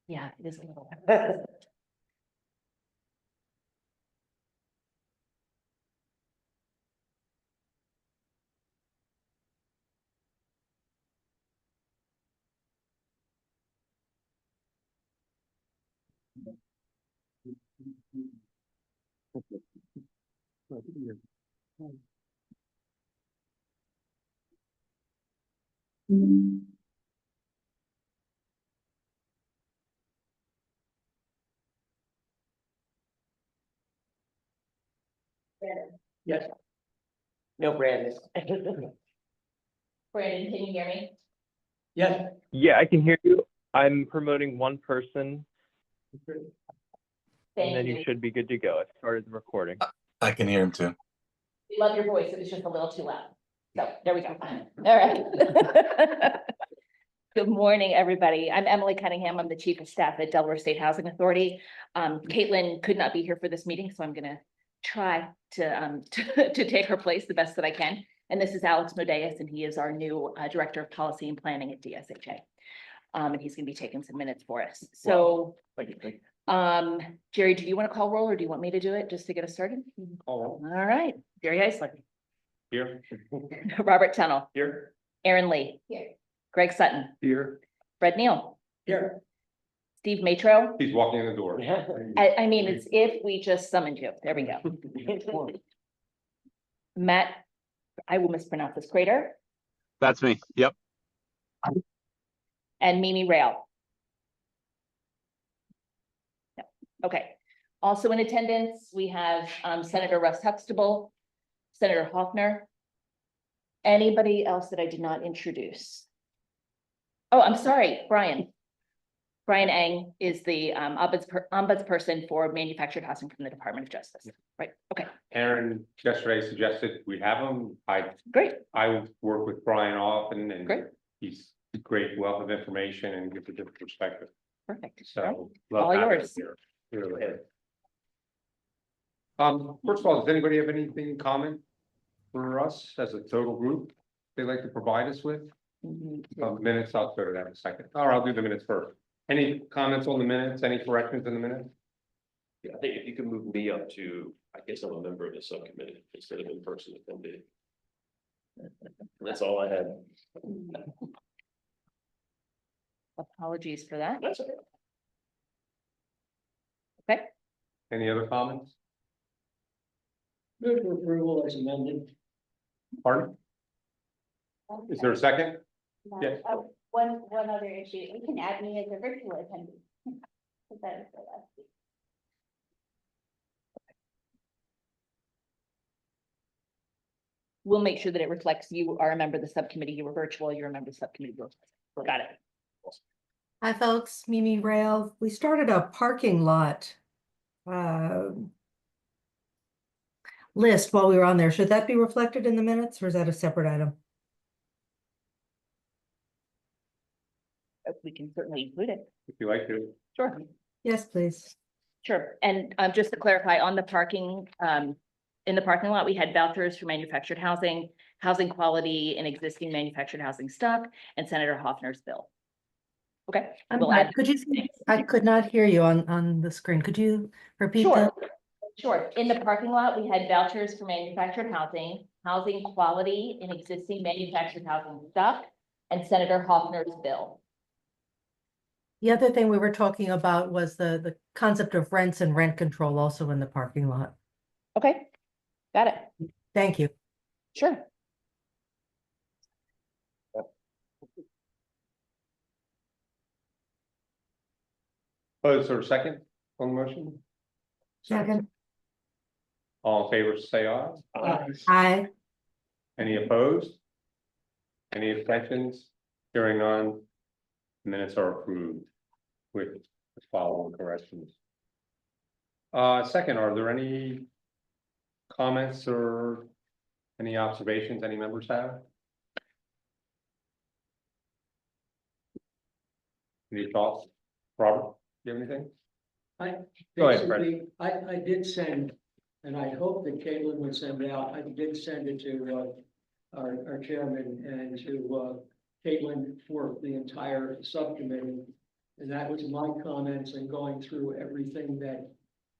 Yeah, it is a little. Yes. No, Brandon. Brandon, can you hear me? Yes. Yeah, I can hear you. I'm promoting one person, and then Thank you you. should be good to go. I started the recording. I can hear him too. Love your voice. It was just a little too loud. So there we go. All right. Good morning, everybody. I'm Emily Cunningham. I'm the Chief of Staff at Delaware State Housing Authority. Caitlin could not be here for this meeting, so I'm gonna try to take her place the best that I can. And this is Alex Modeus, and he is our new Director of Policy and Planning at DSHA. And he's gonna be taking some minutes for us. So, Jerry, do you want to call roll or do you want me to do it just to get us started? All right, Jerry Heisler. Here. Robert Tunnel. Here. Aaron Lee. Here. Greg Sutton. Here. Fred Neal. Here. Steve Matro. He's walking in the door. I mean, it's if we just summoned you. There we go. Matt, I will mispronounce this, Crater, That's me. Yep. and Mimi Rail. No. Okay. Also in attendance, we have Senator Russ Huxtable, Senator Hoffner. Anybody else that I did not introduce? Oh, I'm sorry, Brian. Brian Eng is the ombudsperson for manufactured housing from the Department of Justice. Right, okay, Aaron yesterday suggested we have him. great, I work with Brian often and Great. he's a great wealth of information and gives a different perspective. perfect. So. All love having him yours. here. Really. First of all, does anybody have anything common for us as a total group they'd like to provide us with? Minutes, I'll go to that in a second. Or I'll do the minutes first. Any comments on the minutes? Any corrections in the minutes? Yeah, I think if you could move me up to, I guess I'm a member of the subcommittee instead of in person attendee. That's all I had. Apologies for that. That's all right. Okay, Any other comments? Move for approval as amended. Pardon? Is there a second? Yes. One other issue, you can add me as a virtual attendee. Is that for last week? we'll make sure that it reflects you are a member of the subcommittee, you were virtual, you're a member of the subcommittee. Got it. Hi, folks. Mimi Rail. We started a parking lot list while we were on there. Should that be reflected in the minutes or is that a separate item? We can certainly include it. If you like to. Sure. Yes, please. Sure, and just to clarify, on the parking, in the parking lot, we had vouchers for manufactured housing, housing quality in existing manufactured housing stock, and Senator Hoffner's bill. Okay, we'll add. Could you, I could not hear you on the screen. Could you repeat that? Sure, sure. In the parking lot, we had vouchers for manufactured housing, housing quality in existing manufactured housing stock, and Senator Hoffner's bill. The other thing we were talking about was the concept of rents and rent control also in the parking lot. Okay, got it. Thank you. Sure. Oh, is there a second on the motion? Second. All in favor, say aye. Aye. Any opposed? Any abstentions? Hearing none. Minutes are approved with the following corrections. Second, are there any comments or any observations any members have? Any thoughts? Robert, do you have anything? Go ahead, Fred. Basically, I did send, and I hope that Caitlin would send it out, I did send it to our chairman and to Caitlin for the entire subcommittee. And that was my comments and going through everything that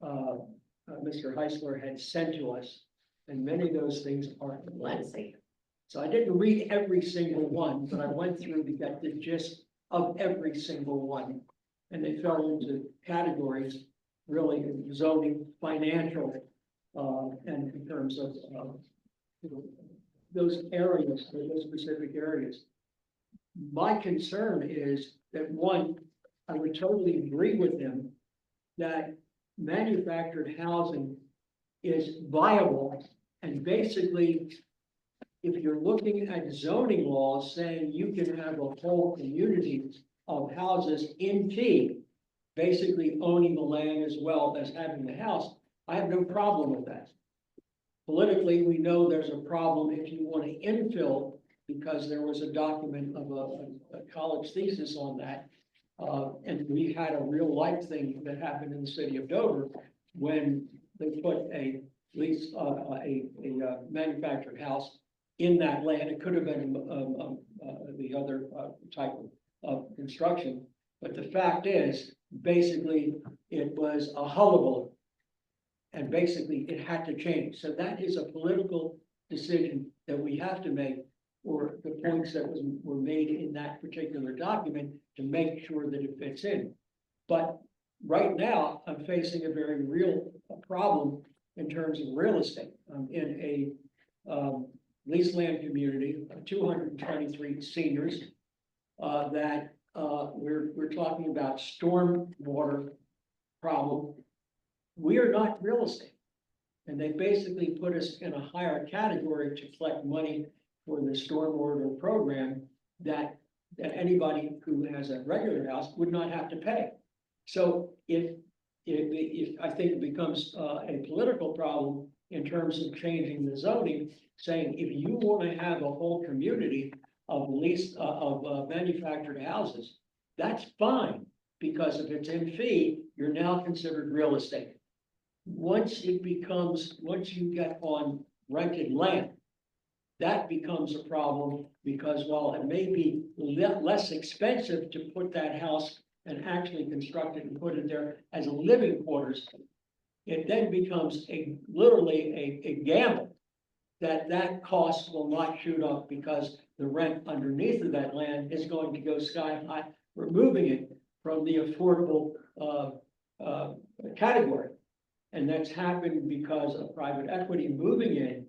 Mr. Heisler had sent to us. And many of those things are lengthy. So I didn't read every single one, but I went through to get the gist of every single one. And they fell into categories, really zoning, financial, and in terms of you know, those areas, those specific areas. My concern is that, one, I would totally agree with him that manufactured housing is viable, and basically, if you're looking at zoning laws saying you can have a whole community of houses in fee, basically owning the land as well as having the house, I have no problem with that. Politically, we know there's a problem if you want to infill, because there was a document of a college thesis on that. And we had a real life thing that happened in the city of Dover when they put a manufactured house in that land. It could have been the other type of construction, but the fact is, basically, it was a hullabaloo. And basically, it had to change. So that is a political decision that we have to make, or the points that were made in that particular document to make sure that it fits in. But right now, I'm facing a very real problem in terms of real estate. I'm in a leased land community of 223 seniors that we're talking about storm water problem. We are not real estate. And they basically put us in a higher category to collect money for the stormwater program that anybody who has a regular house would not have to pay. So if I think it becomes a political problem in terms of changing the zoning, saying if you want to have a whole community of manufactured houses, that's fine, because if it's in fee, you're now considered real estate. Once you get on rented land, that becomes a problem, because while it may be less expensive to put that house and actually construct it and put it there as a living quarters, it then becomes literally a gamble that cost will not shoot up, because the rent underneath of that land is going to go sky high. We're moving it from the affordable category. And that's happened because of private equity moving in,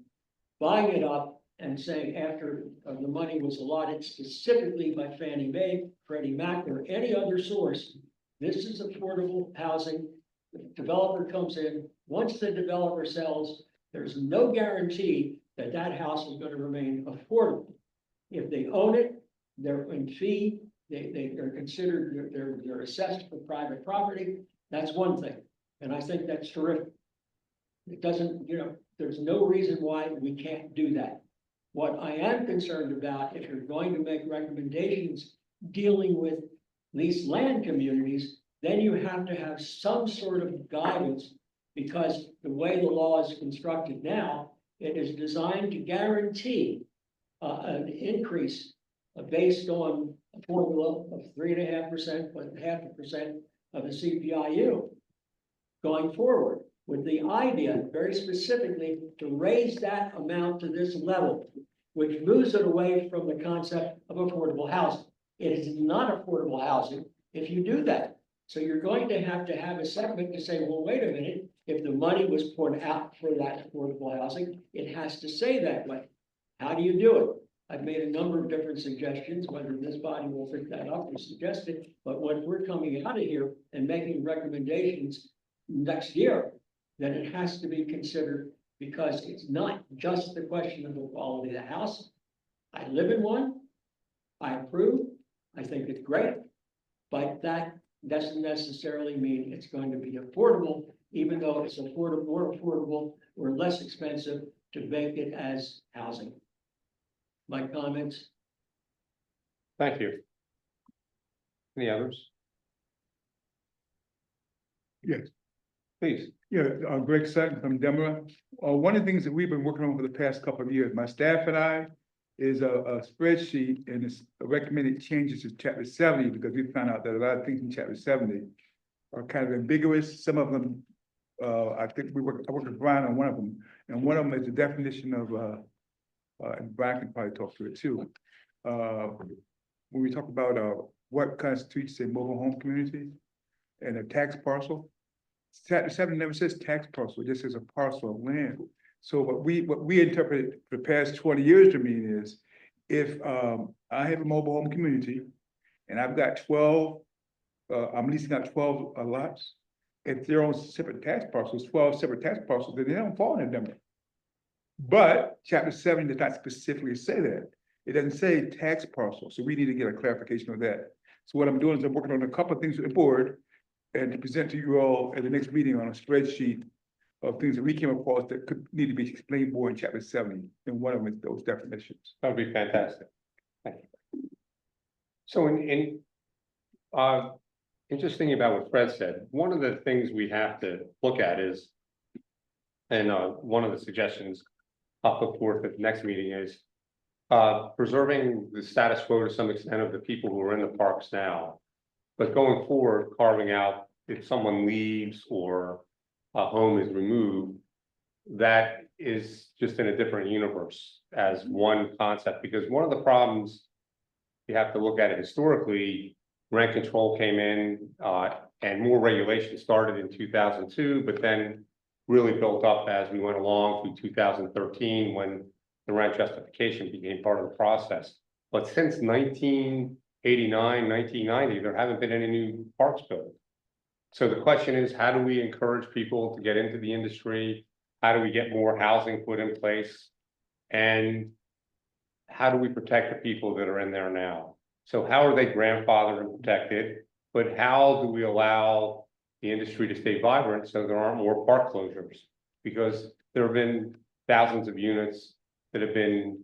buying it up, and saying after the money was allotted specifically by Fannie Mae, Freddie Mac, or any other source, this is affordable housing. The developer comes in, once the developer sells, there's no guarantee that that house is going to remain affordable. If they own it, they're in fee, they're considered, they're assessed for private property. That's one thing. And I think that's terrific. It doesn't, there's no reason why we can't do that. What I am concerned about, if you're going to make recommendations dealing with leased land communities, then you have to have some sort of guidance, because the way the law is constructed now, it is designed to guarantee an increase based on a formula of 3.5%, but 0.5% of the CPIU. Going forward, with the idea very specifically to raise that amount to this level, which moves it away from the concept of affordable housing. It is not affordable housing if you do that. So you're going to have a segment to say, well, wait a minute, if the money was poured out for that affordable housing, it has to say that way. How do you do it? I've made a number of different suggestions, whether this body will pick that up or suggest it, but when we're coming out of here and making recommendations next year, then it has to be considered, because it's not just the question of the quality of the house. I live in one, I approve, I think it's great, but that doesn't necessarily mean it's going to be affordable, even though it's affordable, more affordable or less expensive to make it as housing. My comments. Thank you. Any others? Yes, Please. Greg Sutton from Denver. One of the things that we've been working on for the past couple of years, my staff and I, is a spreadsheet and it's recommended changes to chapter 70, because we found out that a lot of things in chapter 70 are kind of ambiguous. Some of them, I think I worked with Brian on one of them, and one of them is the definition of, and Brian can probably talk to it too. When we talk about, what constitutes a mobile home community and a tax parcel, chapter 70 never says tax parcel, it just says a parcel of land. So what we interpret for the past 20 years to mean is, if I have a mobile home community and I've got 12, I'm leasing out 12 lots. If they're on separate tax parcels, 12 separate tax parcels, then they don't fall in the number. But chapter 70 does not specifically say that. It doesn't say tax parcel, so we need to get a clarification of that. So what I'm doing is I'm working on a couple of things with the board and to present to you all at the next meeting on a spreadsheet of things that we came across that could need to be explained more in chapter 70, and one of them is those definitions. That would be fantastic. Thank you. So in just thinking about what Fred said, one of the things we have to look at is, and one of the suggestions I'll put forth at the next meeting is preserving the status quo to some extent of the people who are in the parks now. But going forward, carving out if someone leaves or a home is removed, that is just in a different universe as one concept, because one of the problems you have to look at it historically, rent control came in and more regulation started in 2002, but then really built up as we went along through 2013 when the rent justification became part of the process. But since 1989, 1990, there haven't been any new parks built. So the question is, how do we encourage people to get into the industry? How do we get more housing put in place? And how do we protect the people that are in there now? So how are they grandfathered and protected? But how do we allow the industry to stay vibrant so there aren't more park closures? Because there have been thousands of units that have been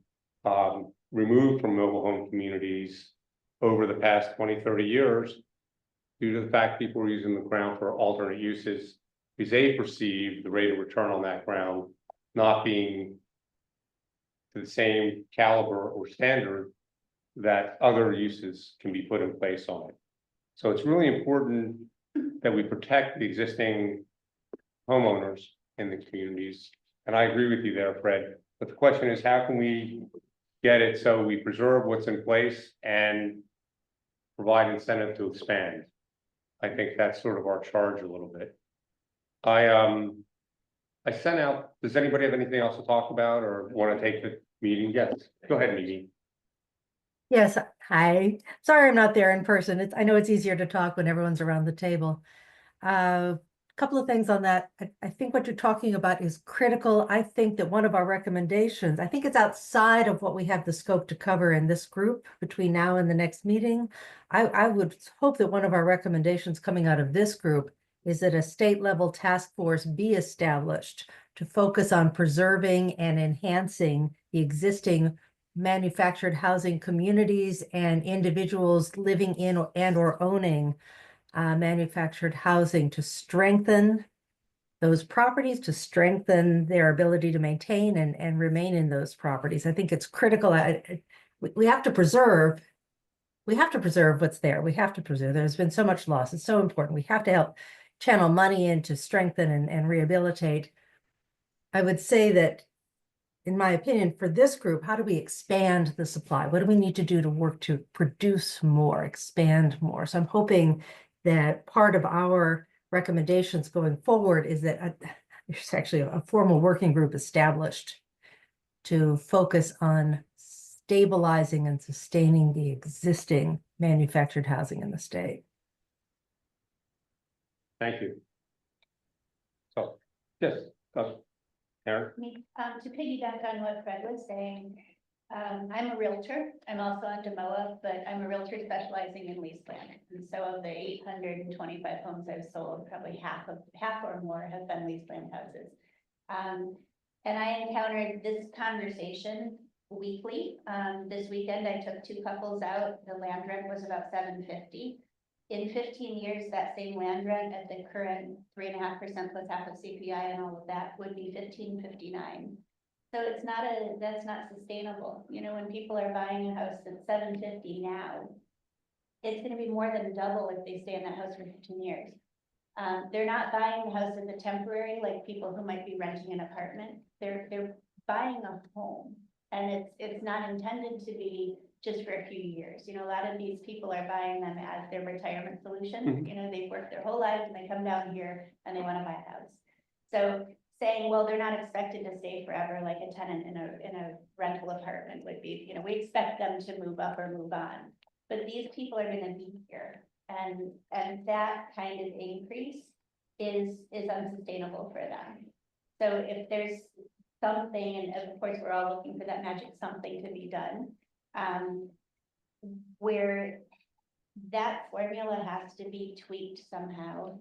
removed from mobile home communities over the past 20, 30 years due to the fact people are using the ground for alternate uses, because they perceive the rate of return on that ground not being to the same caliber or standard that other uses can be put in place on it. So it's really important that we protect the existing homeowners in the communities. And I agree with you there, Fred. But the question is, how can we get it so we preserve what's in place and provide incentive to expand? I think that's sort of our charge a little bit. I sent out, does anybody have anything else to talk about or want to take the meeting? Yes, go ahead, Mimi. Yes, hi. Sorry I'm not there in person. I know it's easier to talk when everyone's around the table. Couple of things on that. I think what you're talking about is critical. I think that one of our recommendations, I think it's outside of what we have the scope to cover in this group between now and the next meeting. I would hope that one of our recommendations coming out of this group is that a state level task force be established to focus on preserving and enhancing the existing manufactured housing communities and individuals living in and or owning manufactured housing, to strengthen those properties, to strengthen their ability to maintain and remain in those properties. I think it's critical. We have to preserve. We have to preserve what's there. We have to preserve. There's been so much loss. It's so important. We have to help channel money in to strengthen and rehabilitate. I would say that, in my opinion, for this group, how do we expand the supply? What do we need to do to work to produce more, expand more? So I'm hoping that part of our recommendations going forward is that there's actually a formal working group established to focus on stabilizing and sustaining the existing manufactured housing in the state. Thank you. So, yes, Aaron. To piggyback on what Fred was saying, I'm a realtor. I'm also on DeMoa, but I'm a realtor specializing in lease land. And so of the 825 homes I've sold, probably half or more have been lease land houses. And I encountered this conversation weekly. This weekend, I took 2 couples out. The land rent was about $750. In 15 years, that same land rent at the current 3.5% plus half of CPI and all of that would be $15.59. So that's not sustainable. You know, when people are buying a house at $750 now, it's gonna be more than double if they stay in that house for 15 years. They're not buying the house as a temporary, like people who might be renting an apartment. They're buying a home. And it's not intended to be just for a few years. You know, a lot of these people are buying them as their retirement solution. Mhm. You know, they've worked their whole lives and they come down here and they wanna buy a house. So saying, well, they're not expected to stay forever like a tenant in a rental apartment would be, you know, we expect them to move up or move on. But these people are gonna be here, and that kind of increase is unsustainable for them. So if there's something, and of course, we're all looking for that magic something to be done, where that formula has to be tweaked somehow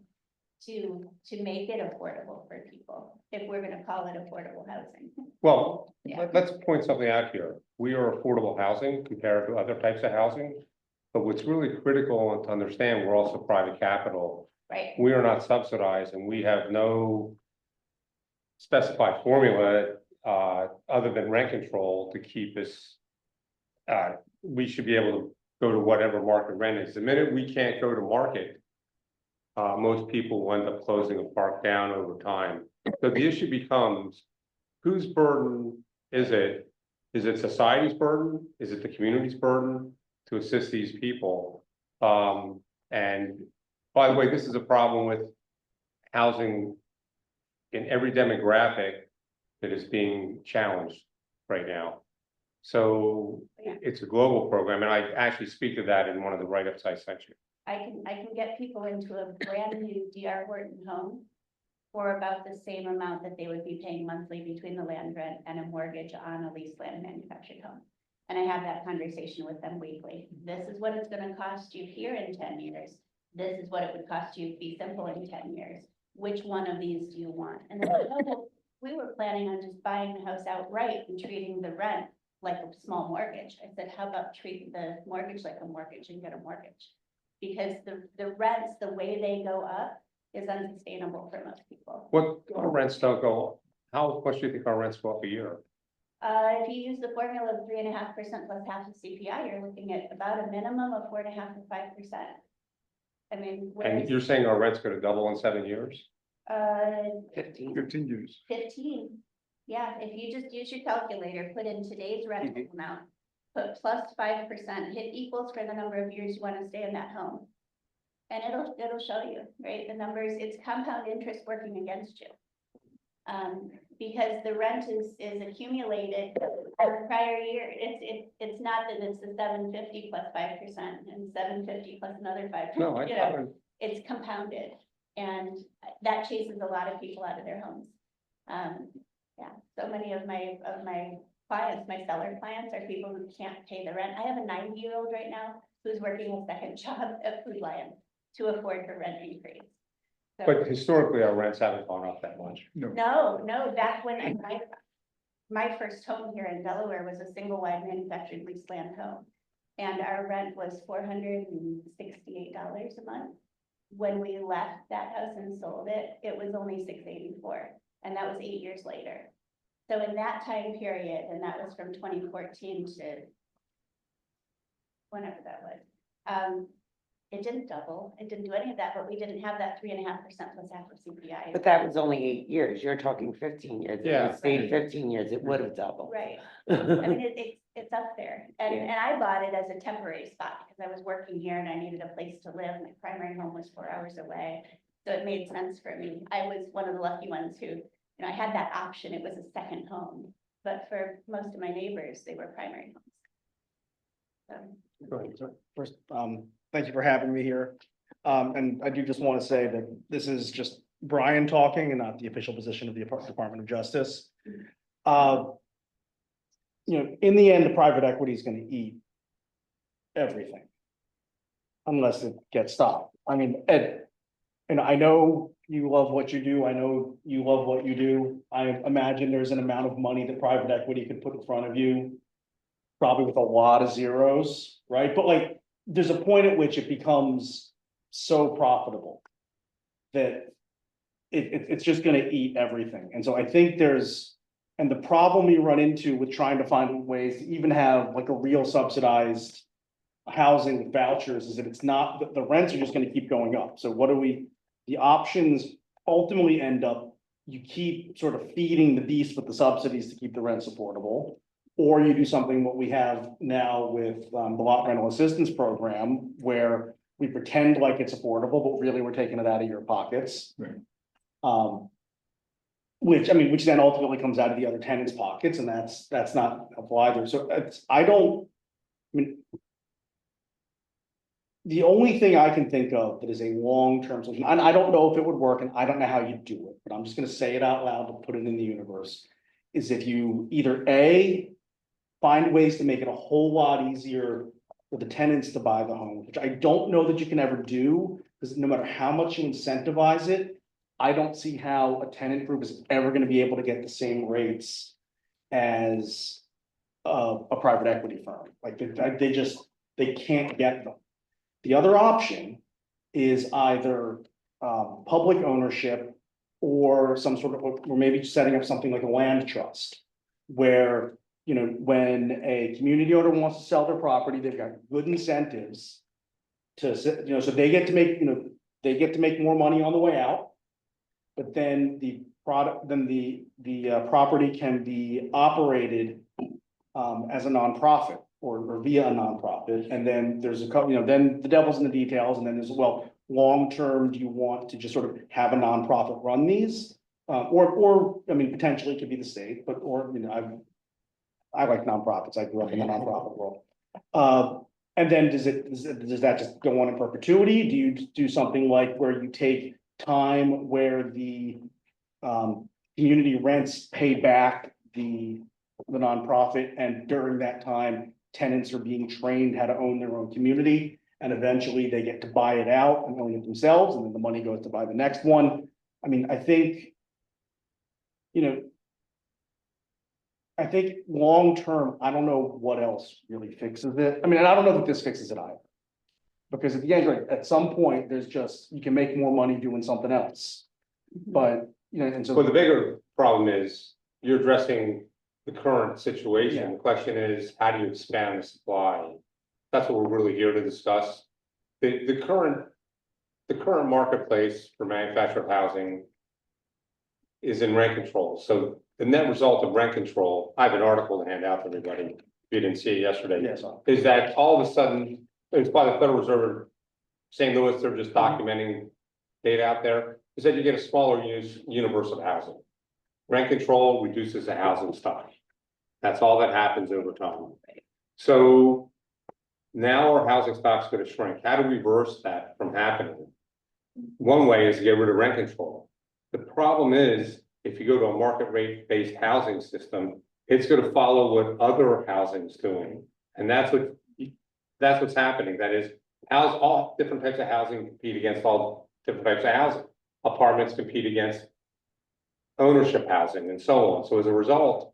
to make it affordable for people, if we're gonna call it affordable housing. Well, Yeah. let's point something out here. We are affordable housing compared to other types of housing. But what's really critical to understand, we're also private capital. Right, We are not subsidized and we have no specified formula, other than rent control to keep us. We should be able to go to whatever market rent is. The minute we can't go to market, most people will end up closing a park down over time. So the issue becomes, whose burden is it? Is it society's burden? Is it the community's burden to assist these people? And by the way, this is a problem with housing in every demographic that is being challenged right now. So Yeah. it's a global program, and I actually speak to that in one of the write-ups I sent you. I can get people into a brand new DR Horton home for about the same amount that they would be paying monthly between the land rent and a mortgage on a leased land manufactured home. And I have that conversation with them weekly. This is what it's gonna cost you here in 10 years. This is what it would cost you fee simple in 10 years. Which one of these do you want? And then, oh, well, we were planning on just buying the house outright and treating the rent like a small mortgage. I said, how about treat the mortgage like a mortgage and get a mortgage? Because the rents, the way they go up is unsustainable for most people. What our rents don't go, how much do you think our rents go up a year? If you use the formula of 3.5% plus half of CPI, you're looking at about a minimum of 4.5 to 5%. I mean, And whereas, you're saying our rent's gonna double in 7 years? 15 years. 15, yeah, if you just use your calculator, put in today's rental amount, put plus 5%, hit equals for the number of years you wanna stay in that home. And it'll show you, right, the numbers, it's compound interest working against you. Because the rent is accumulated over prior year, it's not that it's the 750 plus 5% and 750 plus another 5%. No, You know, it's compounded, and that chases a lot of people out of their homes. Yeah, so many of my clients, my seller clients, are people who can't pay the rent. I have a 90-year-old right now who's working a second job at Food Lion to afford her rent increase. So- But historically, our rents haven't gone up that much. No, back when my first home here in Delaware was a single wide manufactured leased land home. And our rent was $468 a month. When we left that house and sold it, it was only $684, and that was 8 years later. So in that time period, and that was from 2014 to whenever that was, it didn't double, it didn't do any of that, but we didn't have that 3.5% plus half of CPI. But that was only 8 years. You're talking 15 years. If Yeah. it stayed 15 years, it would have doubled. Right, I mean, it's up there, and I bought it as a temporary spot because I was working here and I needed a place to live. My primary home was 4 hours away, so it made sense for me. I was one of the lucky ones who, you know, I had that option. It was a second home, but for most of my neighbors, they were primary homes. So. Go ahead. First, thank you for having me here. And I do just want to say that this is just Brian talking and not the official position of the Department of Justice. You know, in the end, the private equity is going to eat everything. Unless it gets stopped. I mean, Ed, and I know you love what you do. I know you love what you do. I imagine there's an amount of money that private equity could put in front of you. Probably with a lot of zeros, right? But like, there's a point at which it becomes so profitable that it's just gonna eat everything. And so I think there's And the problem you run into with trying to find ways to even have like a real subsidized housing with vouchers is that it's not, the rents are just gonna keep going up. So what do we, the options ultimately end up, you keep sort of feeding the beast with the subsidies to keep the rents affordable. Or you do something what we have now with the lot rental assistance program, where we pretend like it's affordable, but really we're taking it out of your pockets. Right. Which, I mean, which then ultimately comes out of the other tenants' pockets, and that's not helpful either. So I mean, the only thing I can think of that is a long-term solution, and I don't know if it would work, and I don't know how you do it, but I'm just gonna say it out loud to put it in the universe. Is if you either A, find ways to make it a whole lot easier for the tenants to buy the home, which I don't know that you can ever do, because no matter how much you incentivize it, I don't see how a tenant group is ever gonna be able to get the same rates as a private equity firm. Like, they can't get them. The other option is either public ownership or some sort of, or maybe setting up something like a land trust. Where, you know, when a community owner wants to sell their property, they've got good incentives to, you know, so they get to make, you know, they get to make more money on the way out. But then the property can be operated as a nonprofit or via a nonprofit. And then there's a couple, you know, then the devil's in the details, and then there's, well, long-term, do you want to just sort of have a nonprofit run these? Or, I mean, potentially it could be the state, but, or, you know, I like nonprofits. I grew up in the nonprofit world. And then does that just go on in perpetuity? Do you do something like where you take time where the community rents pay back the nonprofit, and during that time, tenants are being trained how to own their own community, and eventually they get to buy it out and own it themselves, and then the money goes to buy the next one. I mean, I think, you know, I think long-term, I don't know what else really fixes it. I mean, and I don't know that this fixes it either. Because at the end, right, at some point, there's just, you can make more money doing something else. But, you know, and so. Well, the bigger problem is you're addressing the current situation. Yeah. The question is, how do you expand the supply? That's what we're really here to discuss. The current marketplace for manufactured housing is in rent control. So the net result of rent control, I have an article to hand out to everybody, if you didn't see it yesterday. Yes. Is that all of a sudden, it's by the Federal Reserve, St. Louis, they're just documenting data out there, is that you get a smaller universe of housing. Rent control reduces the housing stock. That's all that happens over time. So now our housing stock's gonna shrink. How do we reverse that from happening? One way is to get rid of rent control. The problem is, if you go to a market rate based housing system, it's gonna follow what other housing's doing. And that's what's happening. That is, all different types of housing compete against all different types of housing. Apartments compete against ownership housing and so on. So as a result,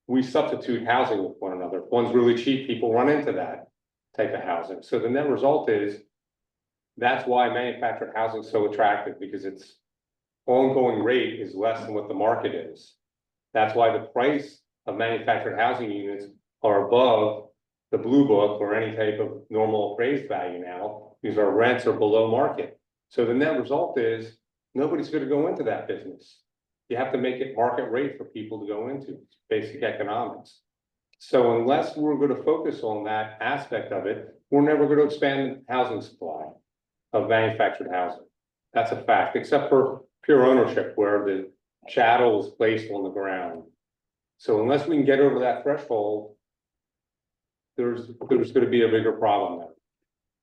we substitute housing with one another. If one's really cheap, people run into that type of housing. So the net result is, that's why manufactured housing is so attractive, because its ongoing rate is less than what the market is. That's why the price of manufactured housing units are above the blue book or any type of normal appraised value now, because our rents are below market. So the net result is, nobody's going to go into that business. You have to make it market rate for people to go into. It's basic economics. So unless we're going to focus on that aspect of it, we're never going to expand the housing supply of manufactured housing. That's a fact, except for pure ownership, where the chattel is placed on the ground. So unless we can get over that threshold, there's going to be a bigger problem there.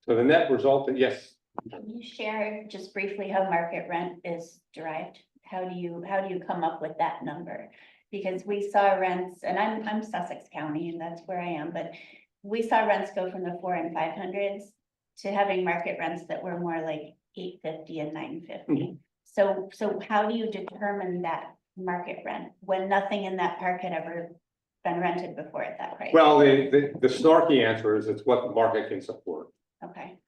So the net result, yes. Can you share just briefly how market rent is derived? How do you come up with that number? Because we saw rents, and I'm Sussex County, and that's where I am, but we saw rents go from the 400s and 500s to having market rents that were more like $850 and $950. So how do you determine that market rent when nothing in that park had ever been rented before at that price? Well, the snarky answer is, it's what the market can support. Okay.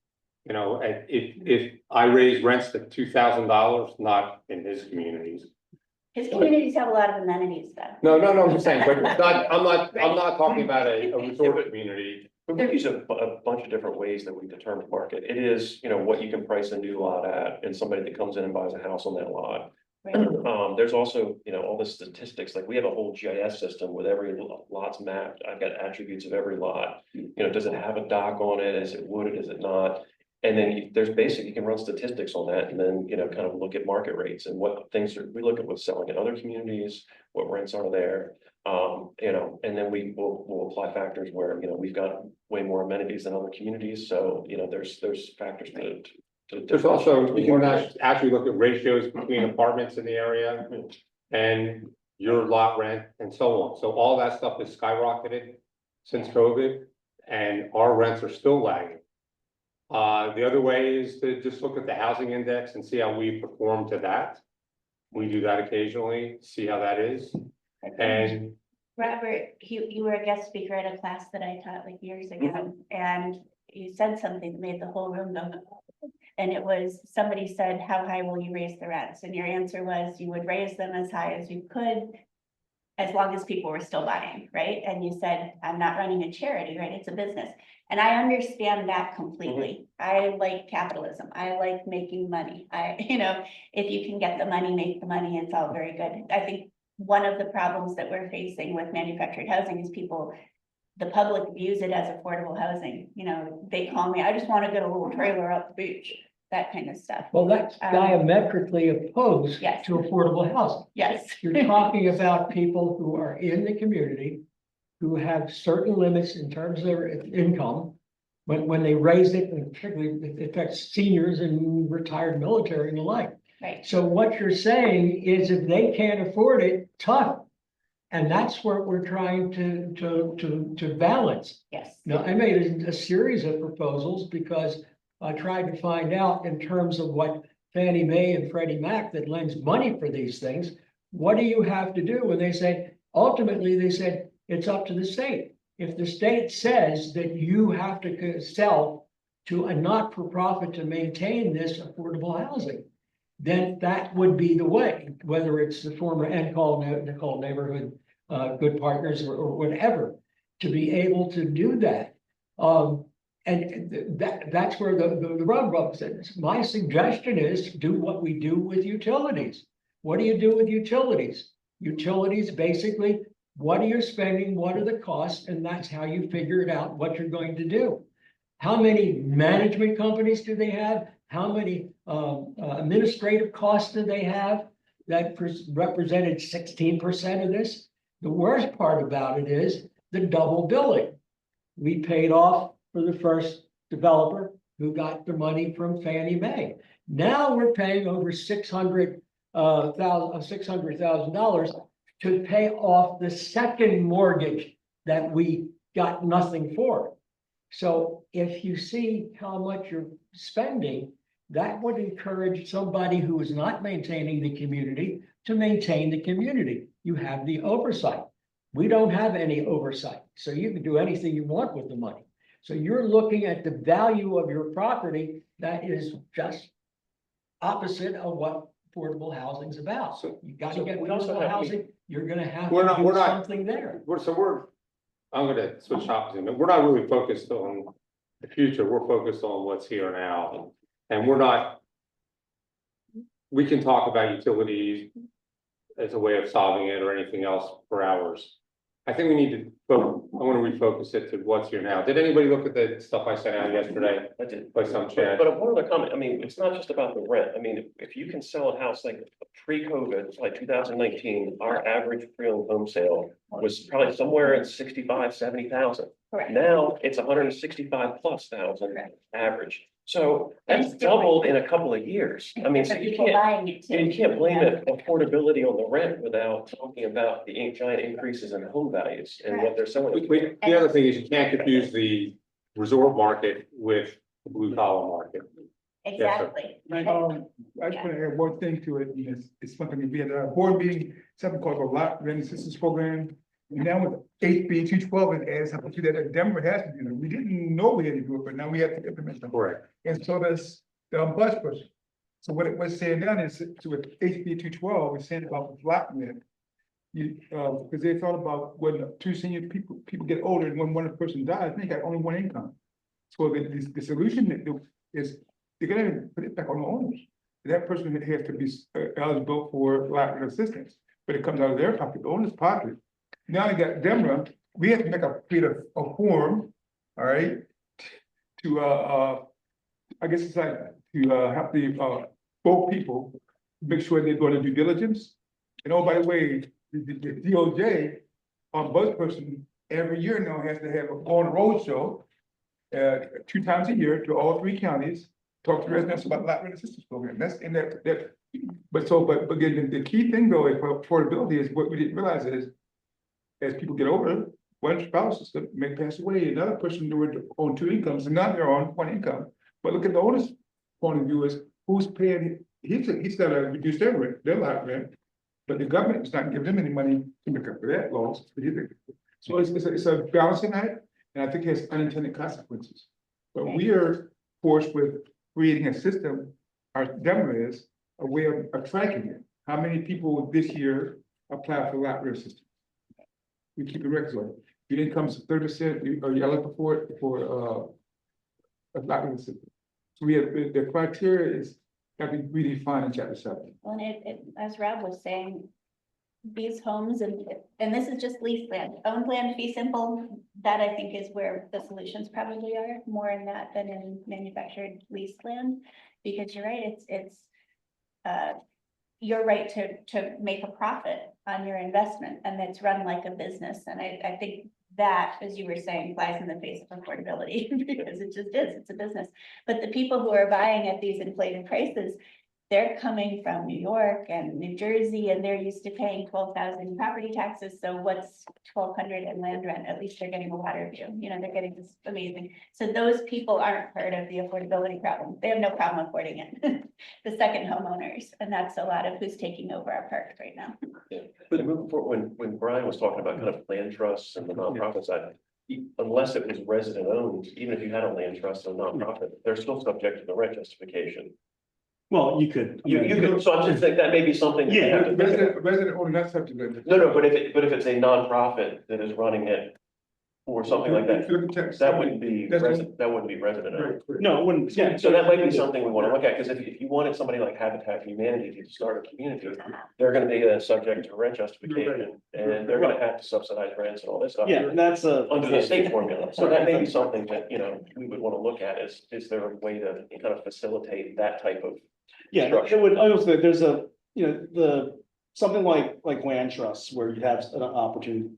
You know, if I raise rents to $2,000, not in his communities, His communities have a lot of amenities though. No, I'm just saying, but I'm not talking about a resort community. But we use a bunch of different ways that we determine market. It is, what you can price a new lot at and somebody that comes in and buys a house on that lot. Right. There's also, all the statistics, like we have a whole GIS system with every lot's mapped. I've got attributes of every lot. Does it have a dock on it? Is it wooded? Is it not? And then you can run statistics on that and then, kind of look at market rates and what things we look at what's selling in other communities, what rents are there. And then we'll apply factors where, we've got way more amenities than other communities. So, there's factors to. There's also, you can actually look at ratios between apartments in the area and your lot rent and so on. So all that stuff is skyrocketed since COVID and our rents are still lagging. The other way is to just look at the housing index and see how we perform to that. We do that occasionally, see how that is. And Robert, you were a guest speaker at a class that I taught like years ago, and you said something that made the whole room go. And it was, somebody said, how high will you raise the rents? And your answer was you would raise them as high as you could, as long as people were still buying, right? And you said, I'm not running a charity, right? It's a business. And I understand that completely. I like capitalism. I like making money. If you can get the money, make the money, it's all very good. I think one of the problems that we're facing with manufactured housing is the public views it as affordable housing. They call me, I just want to get a little trailer up the beach, that kind of stuff. Well, that's diametrically opposed Yes. to affordable housing. Yes. You're talking about people who are in the community, who have certain limits in terms of their income. When they raise it, and particularly it affects seniors and retired military and the like. Right. So what you're saying is if they can't afford it, tough. And that's what we're trying to balance. Yes. Now, I made a series of proposals because I tried to find out in terms of what Fannie Mae and Freddie Mac that lends money for these things. What do you have to do? And they say, ultimately, they said, it's up to the state. If the state says that you have to sell to a not-for-profit to maintain this affordable housing, then that would be the way, whether it's the former Nicole neighborhood, good partners or whatever, to be able to do that. And that's where the rub rubs in. My suggestion is do what we do with utilities. What do you do with utilities? Utilities, basically, what are you spending? What are the costs? And that's how you figure it out what you're going to do. How many management companies do they have? How many administrative costs do they have? That represented 16% of this. The worst part about it is the double billing. We paid off for the first developer who got the money from Fannie Mae. Now we're paying over $600,000 to pay off the second mortgage that we got nothing for. So if you see how much you're spending, that would encourage somebody who is not maintaining the community to maintain the community. You have the oversight. We don't have any oversight, so you can do anything you want with the money. So you're looking at the value of your property that is just opposite of what affordable housing is about. So you got to get affordable housing. You're going to have to do something there. I'm gonna switch topics, but we're not really focused on the future. We're focused on what's here now. And we can talk about utilities as a way of solving it or anything else for hours. I think we need to, I want to refocus it to what's here now. Did anybody look at the stuff I sent out yesterday? I did. By some chance? But one other comment, it's not just about the rent. If you can sell a house like pre-COVID, like 2019, our average pre-owned home sale was probably somewhere in 65,000-70,000. Correct. Now it's 165,000+ average. So that's doubled in a couple of years. So you can't blame it affordability on the rent without talking about the giant increases in home values and what they're selling. The other thing is you can't confuse the resort market with the blue collar market. Exactly. I just want to add one thing to it, and it's something we had a board meeting, something called the lot rent assistance program. And now with HB 212, it adds something to that Denver has to do. We didn't know we had to do it, but now we have to implement them. Correct. And so does the bus push. So what it was saying then is, so with HB 212, we're saying about flat rent. You, because they thought about when two senior people get older and when one person dies, they got only one income. So the solution is, they're gonna put it back on the owners. That person has to be eligible for flat rent assistance, but it comes out of their pocket, the owner's pocket. Now you got Demra, we have to create a form, all right? To, I guess it's like, to, have the, both people, make sure they go to due diligence. And oh, by the way, the DOJ, on both person, every year now has to have on road show. 2 times a year to all 3 counties, talk to residents about flat rent assistance program, that's in that, but again, the key thing though, is for affordability is what we didn't realize is. As people get older, one spouse is gonna may pass away, another person would own 2 incomes, and now they're on 1 income. But look at the owner's point of view is who's paying, he's gotta reduce their rent, their lot rent. But the government is not giving them any money to make up for that loss. So it's a balancing act, and I think it has unintended consequences. But we are forced with creating a system, our demo is a way of tracking it. How many people this year apply for lot rent assistance? We keep the records on it. If your income's 30%, are you eligible for it for a lot rent assistance? So we have the criteria is got to be really defined in chapter 7. Well, and as Rob was saying, these homes and this is just leased land, owned land, fee simple, that I think is where the solutions probably are, more in that than in manufactured leased land. Because you're right, it's your right to make a profit on your investment, and it's run like a business. And I think that, as you were saying, flies in the face of affordability because it just is, it's a business. But the people who are buying at these inflated prices, they're coming from New York and New Jersey, and they're used to paying 12,000 property taxes. So what's 1,200 in land rent? At least they're getting a water view. You know, they're getting this amazing. So those people aren't part of the affordability problem. They have no problem affording it. The second homeowners, and that's a lot of who's taking over our parks right now. Yeah, but moving forward, when Brian was talking about kind of land trusts and the nonprofit side, unless it was resident owned, even if you had a land trust and a nonprofit, they're still subject to the rent justification. Well, you could. You could, so I'm just thinking that may be something. That we have to think about. Resident owner, not subject to that. No, but if it's a nonprofit that is running it or something like that, that wouldn't be resident owned. No, it wouldn't, yeah. So that might be something we want to look at, because if you wanted somebody like Habitat for Humanity to start a community, they're gonna be subject to rent justification, and they're gonna have to subsidize rents and all this stuff. Yeah, and that's Under the state formula, so that may be something that, you know, we would want to look at, is there a way to kind of facilitate that type of. Yeah, it would, honestly, there's a, you know, something like land trusts where you have an opportunity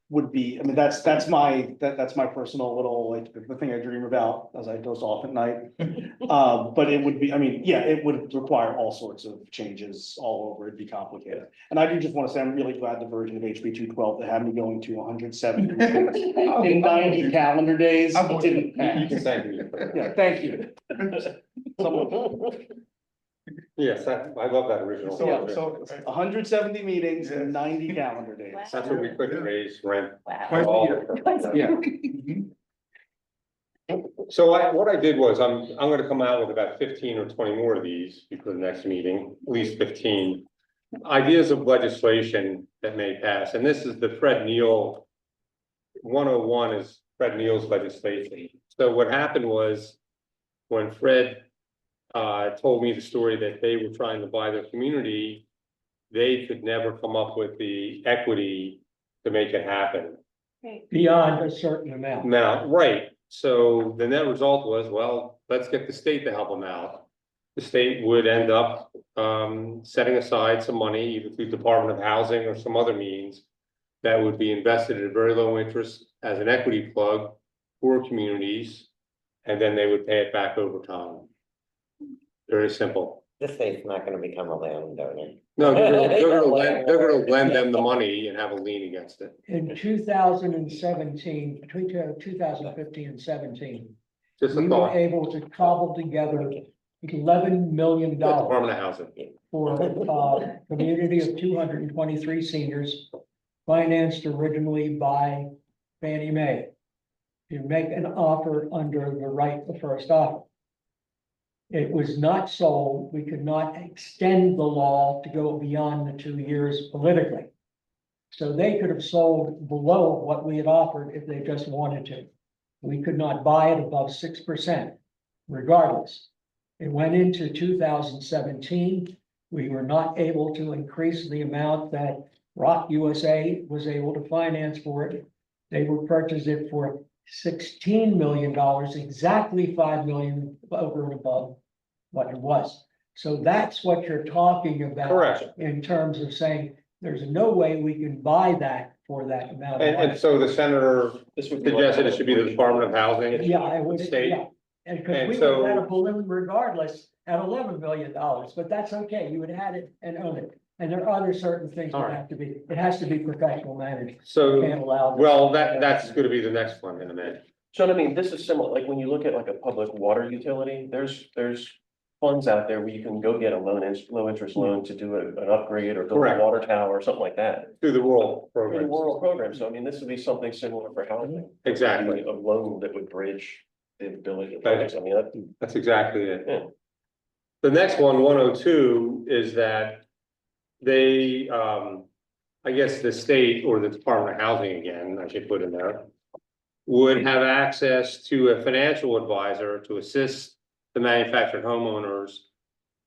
would be, I mean, that's my personal little, like, the thing I dream about as I doze off at night. But it would be, I mean, yeah, it would require all sorts of changes all over, it'd be complicated. And I do just want to say, I'm really glad the version of HB 212 that had me going to 170 in 90 calendar days didn't pass. You can thank me. Yeah, thank you. Yes, I love that original. So 170 meetings and 90 calendar days. That's what we couldn't raise rent. Wow. Yeah. So what I did was, I'm gonna come out with about 15 or 20 more of these before the next meeting, at least 15. Ideas of legislation that may pass, and this is the Fred Neal. 101 is Fred Neal's legislation. So what happened was, when Fred told me the story that they were trying to buy their community, they could never come up with the equity to make it happen. Beyond a certain amount. Now, right, so the net result was, well, let's get the state to help them out. The state would end up setting aside some money, either through Department of Housing or some other means, that would be invested at a very low interest as an equity plug for communities, and then they would pay it back over time. Very simple. The state's not gonna become a landowner. No, they're gonna lend them the money and have a lien against it. In 2017, between 2015 and 17, Just a we were thought. able to cobble together $11 million Department of Housing. for a community of 223 seniors, financed originally by Fannie Mae. You make an offer under the right of first offer. it was not sold, we could not extend the law to go beyond the 2 years politically. So they could have sold below what we had offered if they just wanted to. We could not buy it above 6% regardless. It went into 2017. We were not able to increase the amount that Rock USA was able to finance for it. They were purchased it for $16 million, exactly 5 million over and above what it was. So that's what you're talking about. Correct. In terms of saying, there's no way we can buy that for that amount of And money. so the senator This would be like- suggested it should be the Department of Housing. Yeah, I would, State. yeah. And because And we would have had so- a balloon regardless at $11 million, but that's okay. You would have had it and own it. And there are other certain things All that right. have to be, it has to be professional managed. So, Can't allow. well, that's gonna be the next one in a minute. So I mean, this is similar, like when you look at like a public water utility, there's funds out there where you can go get a low interest loan to do an upgrade or build a Correct. water tower or something like that. Through the rural For the program. rural program, so I mean, this would be something similar for housing. Exactly. A loan that would bridge the ability to Right. purchase, I mean, that, That's exactly it. Yeah. The next one, 102, is that they, I guess the state or the Department of Housing again, I should put in there, would have access to a financial advisor to assist the manufactured homeowners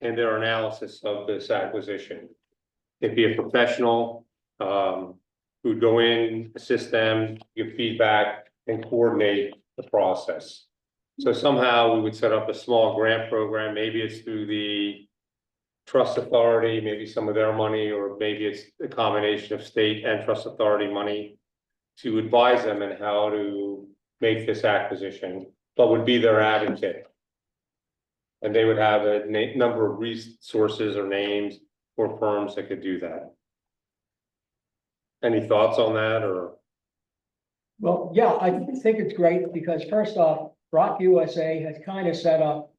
in their analysis of this acquisition. It'd be a professional, who'd go in, assist them, give feedback, and coordinate the process. So somehow we would set up a small grant program, maybe it's through the trust authority, maybe some of their money, or maybe it's a combination of state and trust authority money to advise them on how to make this acquisition, but would be their advocate. And they would have a number of resources or names or firms that could do that. Any thoughts on that, or? Well, yeah, I think it's great because first off, Rock USA has kind of set up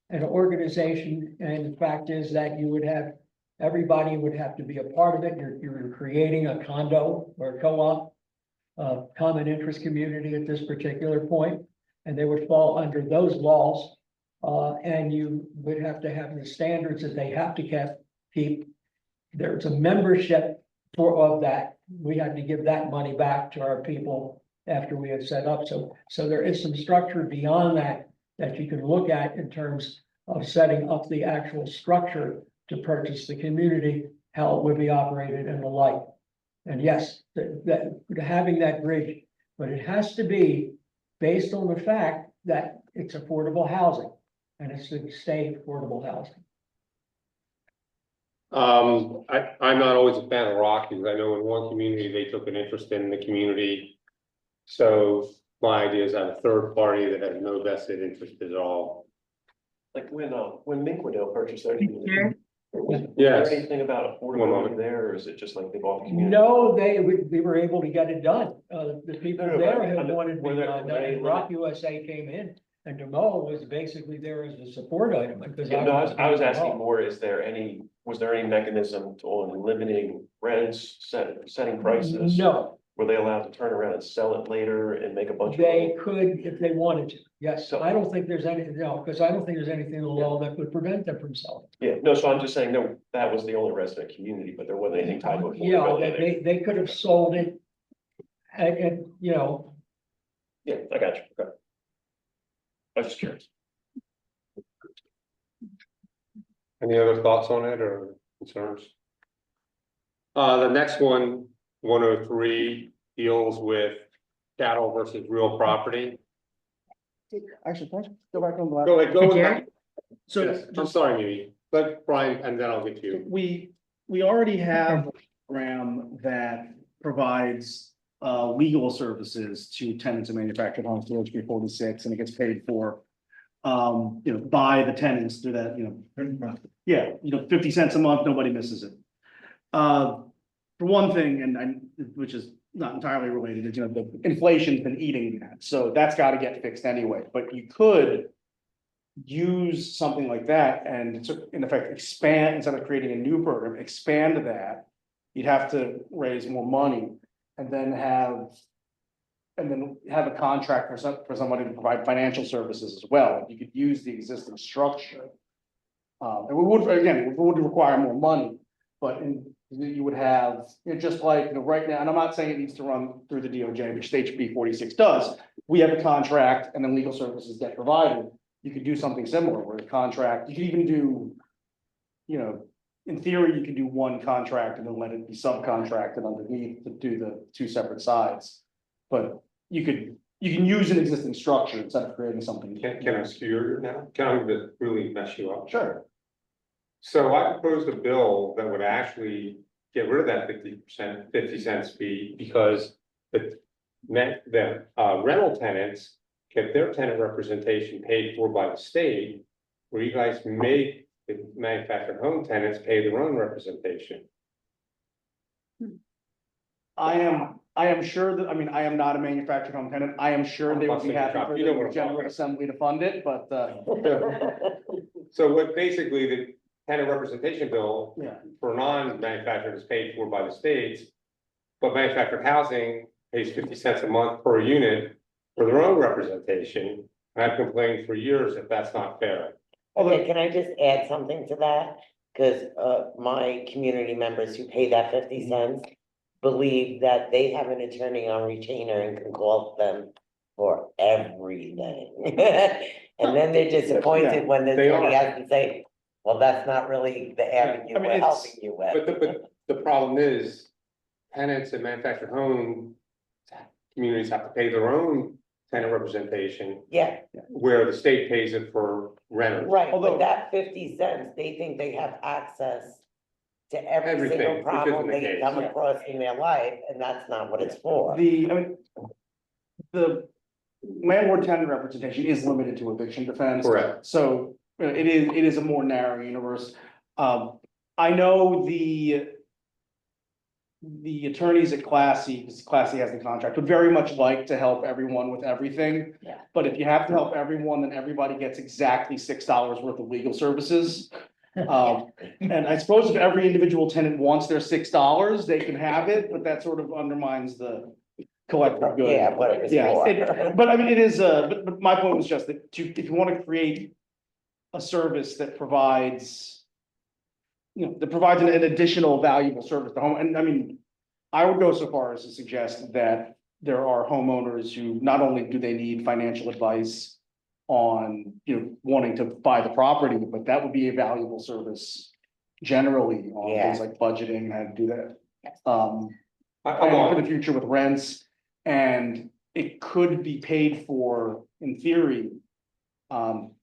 an organization, and the fact is that you would have, everybody would have to be a part of it. You're creating a condo or a co-op, common interest community at this particular point, and they would fall under those laws. And you would have to have the standards that they have to keep. There's a membership of that. We had to give that money back to our people after we had set up. So there is some structure beyond that you can look at in terms of setting up the actual structure to purchase the community, how it would be operated and the like. And yes, that having that bridge, but it has to be based on the fact that it's affordable housing and it's to stay affordable housing. I'm not always a fan of Rock because I know in one community, they took an interest in the community. So my idea is have a third party that has no vested interest at all. like when Minquidale purchased their community. Was Yes. there anything about One affordability moment. there, or is it just like they bought the community? No, we were able to get it done. The people No, no, there but had I'm- wanted to were be there- done, were there any and Rock USA came in, and DeMoa was basically there as a support item, because. Yeah, no, I was asking more, was there any mechanism on limiting rents, setting prices? No, Were they allowed to turn around and sell it later and make a bunch of they money? could if they wanted to, yes. So- I don't think there's anything, no, because I don't think there's anything in the law that would prevent them from selling. Yeah, no, so I'm just saying, no, that was the only resident community, but there wasn't anything tied to Yeah, affordability there. they could have sold it. And, you know, Yeah, I got you, okay. I was just curious. Any other thoughts on it or concerns? The next one, 103, deals with cattle versus real property. Actually, can I go back on the last? Go ahead, go with that. So Yes, I'm sorry, Mimi, but Brian, and then I'll get to you. we already have a program that provides legal services to tenants and manufactured homes through HB 46, and it gets paid for by the tenants through that, 50 cents a month, nobody misses it. For one thing, which is not entirely related, is, the inflation's been eating that, so that's got to get fixed anyway, but you could use something like that and in effect expand, instead of creating a new program, expand that. You'd have to raise more money and then have and then have a contract for somebody to provide financial services as well. You could use the existing structure. And we would, again, it would require more money, but you would have, just like, right now, and I'm not saying it needs to run through the DOJ, which HB 46 does. We have a contract and then legal services get provided. You could do something similar where the contract, you could even do, in theory, you could do one contract and then let it be subcontracted underneath to do the two separate sides. But you can use an existing structure instead of creating something. Can I skew you now? Can I really mess you up? Sure. So I proposed a bill that would actually get rid of that 50 cents fee, because the rental tenants get their tenant representation paid for by the state, where you guys make the manufactured home tenants pay their own representation. I am sure that, I am not a manufactured home tenant. I am sure they would be happy for the General Assembly to fund it, but, So what basically the tenant representation bill yeah. for non-manufactured is paid for by the states, but manufactured housing pays 50 cents a month per unit for their own representation. And I've complained for years that that's not fair. Okay, can I just add something to that? Because my community members who pay that 50 cents believe that they have an attorney on retainer and can call them for everything. And then they're disappointed when the They attorney are. has to say, well, that's not really the avenue I mean, we're it's- helping you with. But the problem is, tenants in manufactured home communities have to pay their own tenant representation, Yeah, where the state pays it for renters. right, Although- but that 50 cents, they think they have access to every Everything, single which problem isn't the they case. come across in their life, and that's not what it's for. The landlord tenant representation is limited to eviction defense. Correct. So it is a more narrow universe. I know the attorneys at Classy, because Classy has the contract, would very much like to help everyone with everything. Yeah. But if you have to help everyone, then everybody gets exactly $6 worth of legal services. And I suppose if every individual tenant wants their $6, they can have it, but that sort of undermines the collective good. Yeah, what it was Yeah, for. but I mean, it is, but my point was just that if you want to create a service that provides, that provides an additional valuable service to home, and I mean, I would go so far as to suggest that there are homeowners who not only do they need financial advice on, wanting to buy the property, but that would be a valuable service generally on Yeah. things like budgeting, how to do that. I'm For the on, future with rents, and it could be paid for, in theory,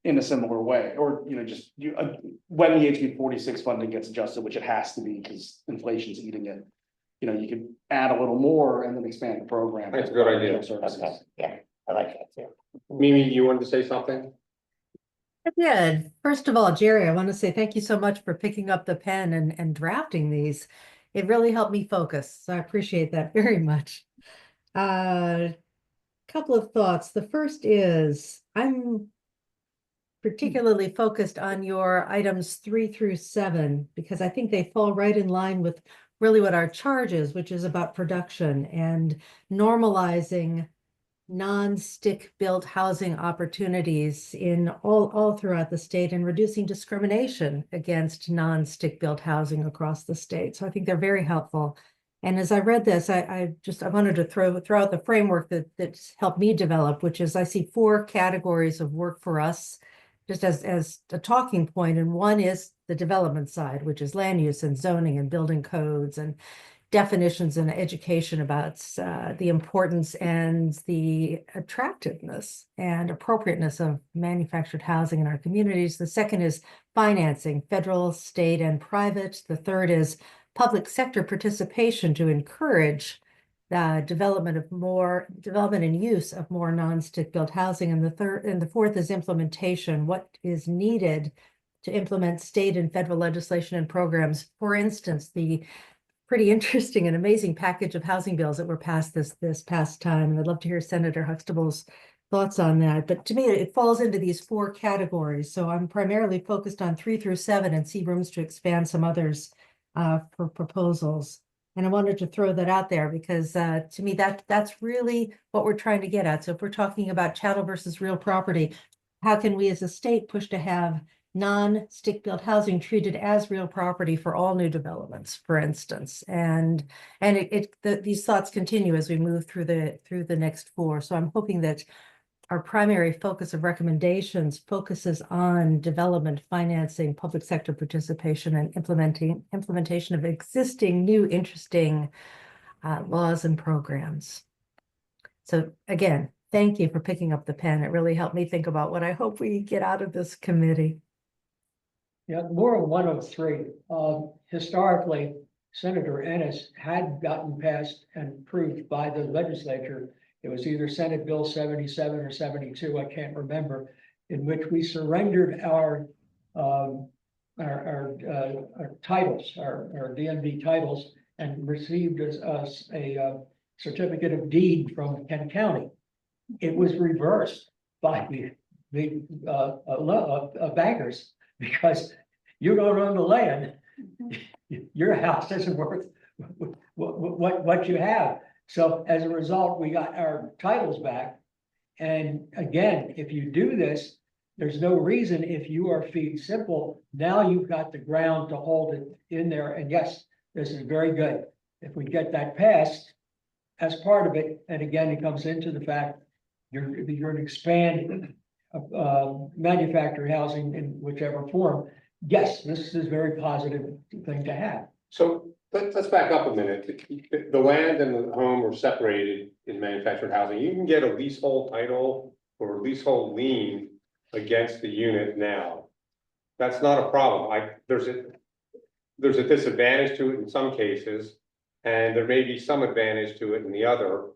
in a similar way, or, when the HB 46 funding gets adjusted, which it has to be, because inflation's eating it. You could add a little more and then expand the program. That's a good idea. Services. Okay, yeah, I like that too. Mimi, you wanted to say something? Yeah, first of all, Jerry, I want to say thank you so much for picking up the pen and drafting these. It really helped me focus, so I appreciate that very much. Couple of thoughts. The first is I'm particularly focused on your items 3 through 7, because I think they fall right in line with really what our charge is, which is about production and normalizing non-stick built housing opportunities in all throughout the state, and reducing discrimination against non-stick built housing across the state. So I think they're very helpful. And as I read this, I wanted to throw out the framework that's helped me develop, which is I see 4 categories of work for us, just as a talking point. And one is the development side, which is land use and zoning and building codes and definitions and education about the importance and the attractiveness and appropriateness of manufactured housing in our communities. The second is financing, federal, state, and private. The third is public sector participation to encourage the development and use of more non-stick built housing. And the fourth is implementation. What is needed to implement state and federal legislation and programs? For instance, the pretty interesting and amazing package of housing bills that were passed this past time. And I'd love to hear Senator Huxtable's thoughts on that. But to me, it falls into these 4 categories. So I'm primarily focused on 3 through 7 and see rooms to expand some others for proposals. And I wanted to throw that out there because to me, that's really what we're trying to get at. So if we're talking about chattel versus real property, how can we as a state push to have non-stick-built housing treated as real property for all new developments, for instance? And these thoughts continue as we move through the next 4. So I'm hoping that our primary focus of recommendations focuses on development, financing, public sector participation, and implementation of existing, new, interesting laws and programs. So again, thank you for picking up the pen. It really helped me think about what I hope we get out of this committee. Yeah, more of 103. Historically, Senator Ennis had gotten passed and approved by the legislature. It was either Senate Bill 77 or 72, I can't remember, in which we surrendered our titles, our DMV titles, and received a certificate of deed from Kent County. It was reversed by the bankers, because you don't own the land. Your house isn't worth what you have. So as a result, we got our titles back. And again, if you do this, there's no reason, if you are fee simple, now you've got the ground to hold it in there. And yes, this is very good. If we get that passed as part of it, and again, it comes into the fact you're going to expand manufactured housing in whichever form. Yes, this is a very positive thing to have. So let's back up a minute. The land and the home are separated in manufactured housing. You can get a leasehold title or a leasehold lien against the unit now. That's not a problem. There's a disadvantage to it in some cases, and there may be some advantage to it in the other.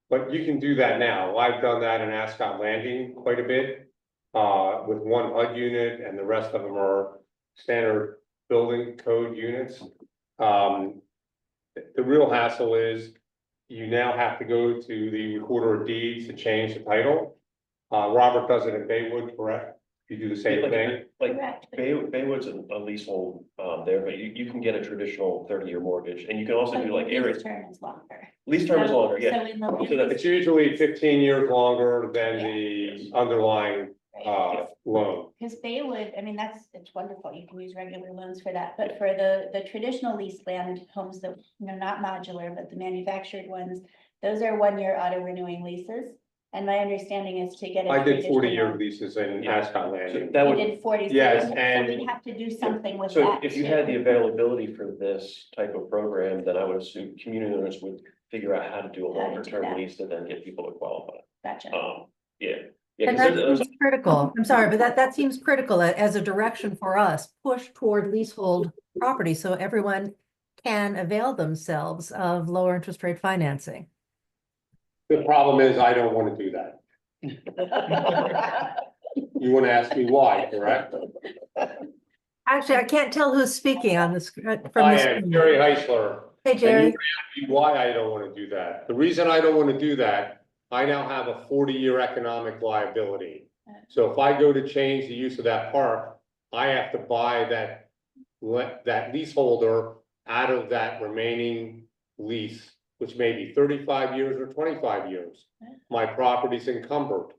But you can do that now. I've done that in Ascot Landing quite a bit with one HUD unit, and the rest of them are standard building code units. The real hassle is you now have to go to the recorder of deeds to change the title. Robert does it in Baywood, correct? You do the same thing? Like Correct. Baywood's a leasehold there, but you can get a traditional 30-year mortgage, and you can also But do like lease areas. term is longer. Lease term is So- longer, yeah. So in the So that It's usually 15 years longer than Yeah. the underlying loan. Because Baywood, I mean, it's wonderful. You can use regular loans for that, but for the traditional leased land homes that, not modular, but the manufactured ones, those are 1-year auto renewing leases. And my understanding is to get. I did 40-year traditional- leases in Yeah. Ascot So Landing. that You would, did 40. Yes, So and- we'd have to do something with so that. if you too. had the availability for this type of program, then I would assume community owners would figure out how to do a How to longer do term that. lease to then get people to qualify. Gotcha. Yeah. Yeah, And 'cause that there's- seems critical. I'm sorry, but that seems critical as a direction for us, push toward leasehold property so everyone can avail themselves of lower interest rate financing. The problem is I don't want to do that. You want to ask me why, correct? Actually, I can't tell who's speaking on this from I this. am Jerry Heisler. Hey, And you Jerry. asked me why I don't want to do that. The reason I don't want to do that, I now have a 40-year economic liability. So if I go to change the use of that park, I have to buy that leaseholder out of that remaining lease, which may be 35 years or 25 years. My property's encumbered.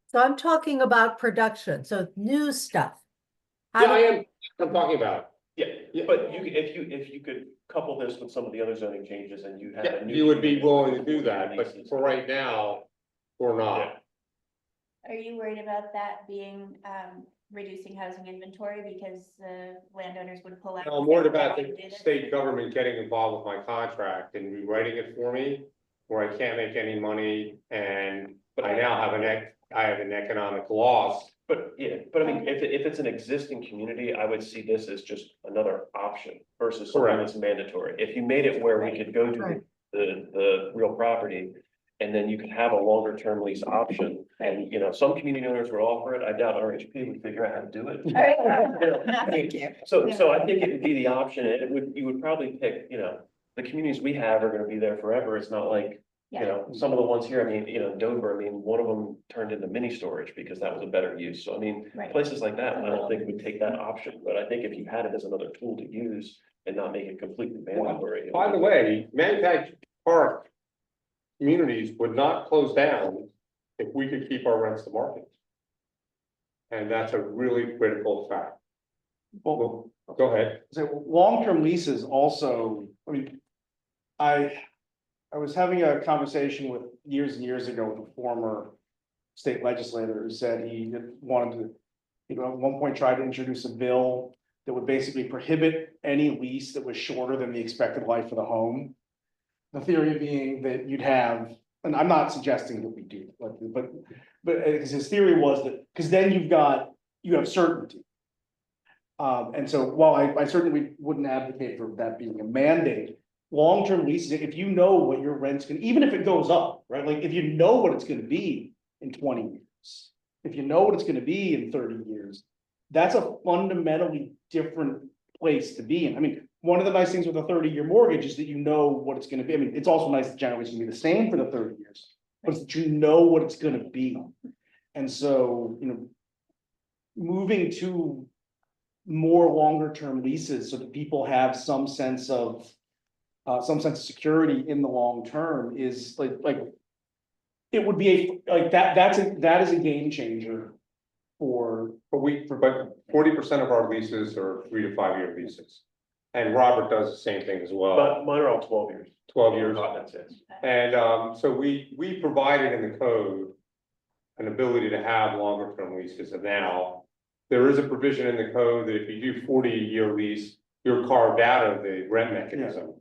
So I'm talking about production, so new stuff. Yeah, I am, I'm talking about. Yeah, but if you could couple this with some of the other zoning changes and you had a new. You would be community willing to with do 40-year that, but leases. for right now, we're not. Are you worried about that being, reducing housing inventory because landowners would pull out? I'm worried about the state government getting involved with my contract and rewriting it for me, where I can't make any money, and I now have an economic loss. But I mean, if it's an existing community, I would see this as just another option versus something Correct. that's mandatory. If you made it where we could go to Right. the real property. And then you could have a longer term lease option, and some community owners would offer it. I doubt RHP would figure out how to do it. Thank you. So I think it would be the option, and you would probably pick, the communities we have are gonna be there forever. It's not like, some of the ones here, I mean, Dover, I mean, one of them turned into mini storage because that was a better use. So I mean, Right. places like that, I don't think would take that option, but I think if you had it as another tool to use and not make it completely mandatory. By the way, manufactured park communities would not close down if we could keep our rents to market. And that's a really critical fact. Well, Go ahead. so long-term leases also, I mean, I was having a conversation with, years and years ago, with a former state legislator who said he had wanted to, at one point tried to introduce a bill that would basically prohibit any lease that was shorter than the expected life of the home. The theory being that you'd have, and I'm not suggesting that we do, but his theory was that, because then you have certainty. And so while I certainly wouldn't advocate for that being a mandate, long-term leases, if you know what your rent's gonna, even if it goes up, right? Like, if you know what it's gonna be in 20 years, if you know what it's gonna be in 30 years, that's a fundamentally different place to be in. I mean, one of the nice things with a 30-year mortgage is that you know what it's gonna be. I mean, it's also nice that generally it's gonna be the same for the 30 years, but it's that you know what it's gonna be. And so, moving to more longer-term leases so that people have some sense of security in the long term is like it would be that is a game changer for. But 40% of our leases are 3 to 5 year leases. And Robert does the same thing as well. But mine are all 12 years. 12 years. That's it. And so we provided in the code an ability to have longer term leases. And now there is a provision in the code that if you do 40-year lease, you're carved out of the rent mechanism.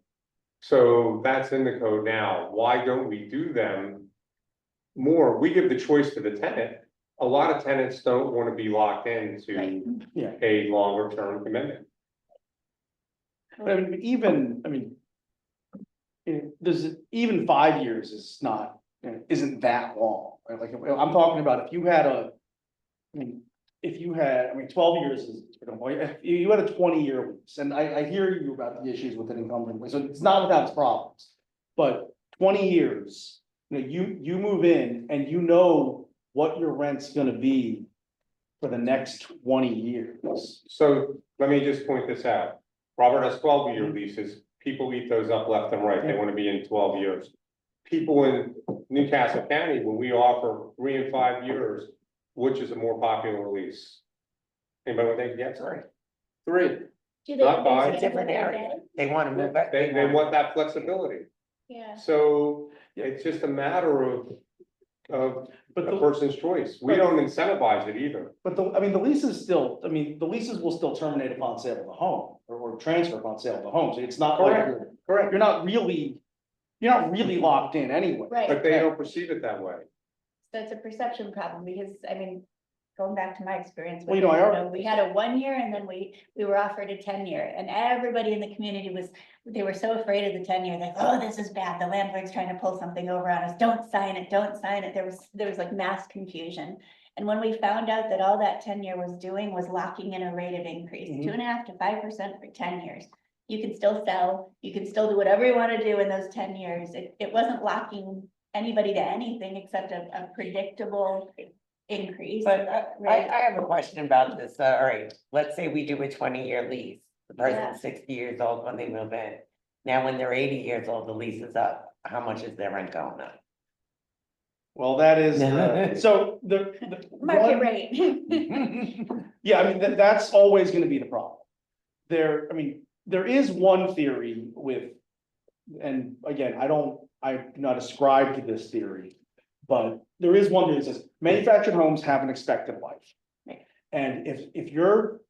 So that's in the code now. Why don't we do them more? We give the choice to the tenant. A lot of tenants don't want to be locked into a longer term commitment. I mean, there's even 5 years is not, isn't that long, right? Like, I'm talking about if you had 12 years is, if you had a 20-year lease, and I hear you about the issues with an incumbent, so it's not without its problems. But 20 years, you move in and you know what your rent's gonna be for the next 20 years. So let me just point this out. Robert has 12-year leases. People eat those up left and right. They want to be in 12 years. People in Newcastle County, when we offer 3 and 5 years, which is a more popular lease? Anybody want to take a guess? 3. Do they Not five. understand Different what they're area. getting? They want to move it. They want that flexibility. Yeah. So it's just a matter of But a person's choice. We don't incentivize it either. But the leases will still terminate upon sale of the home or transfer upon sale of the home. So it's not like Correct. you're not really locked in anyway. Right. But they don't perceive it that way. So it's a perception problem because, I mean, going back to my experience. Well, with we had a 1 year and then we were offered a 10-year and everybody in the community they were so afraid of the 10-year. Like, oh, this is bad. The landlord's trying to pull something over on us. Don't sign it. Don't sign it. There was like mass confusion. And when we found out that all that 10-year was doing was locking in a rate of increase, 2.5% to 5% for 10 years. You can still sell, you can still do whatever you want to do in those 10 years. It wasn't locking anybody to anything except a predictable increase. But I have a question about this. All right, let's say we do a 20-year lease. The person's 60 years old when they move in. Now, when they're 80 years old, the lease is up. How much is their rent going up? Well, that is, so the Market one- rate. Yeah, I mean, that's always gonna be the problem. There is one theory with, and again, I'm not ascribed to this theory, but there is one theory that says manufactured homes have an expected life. Right. And if your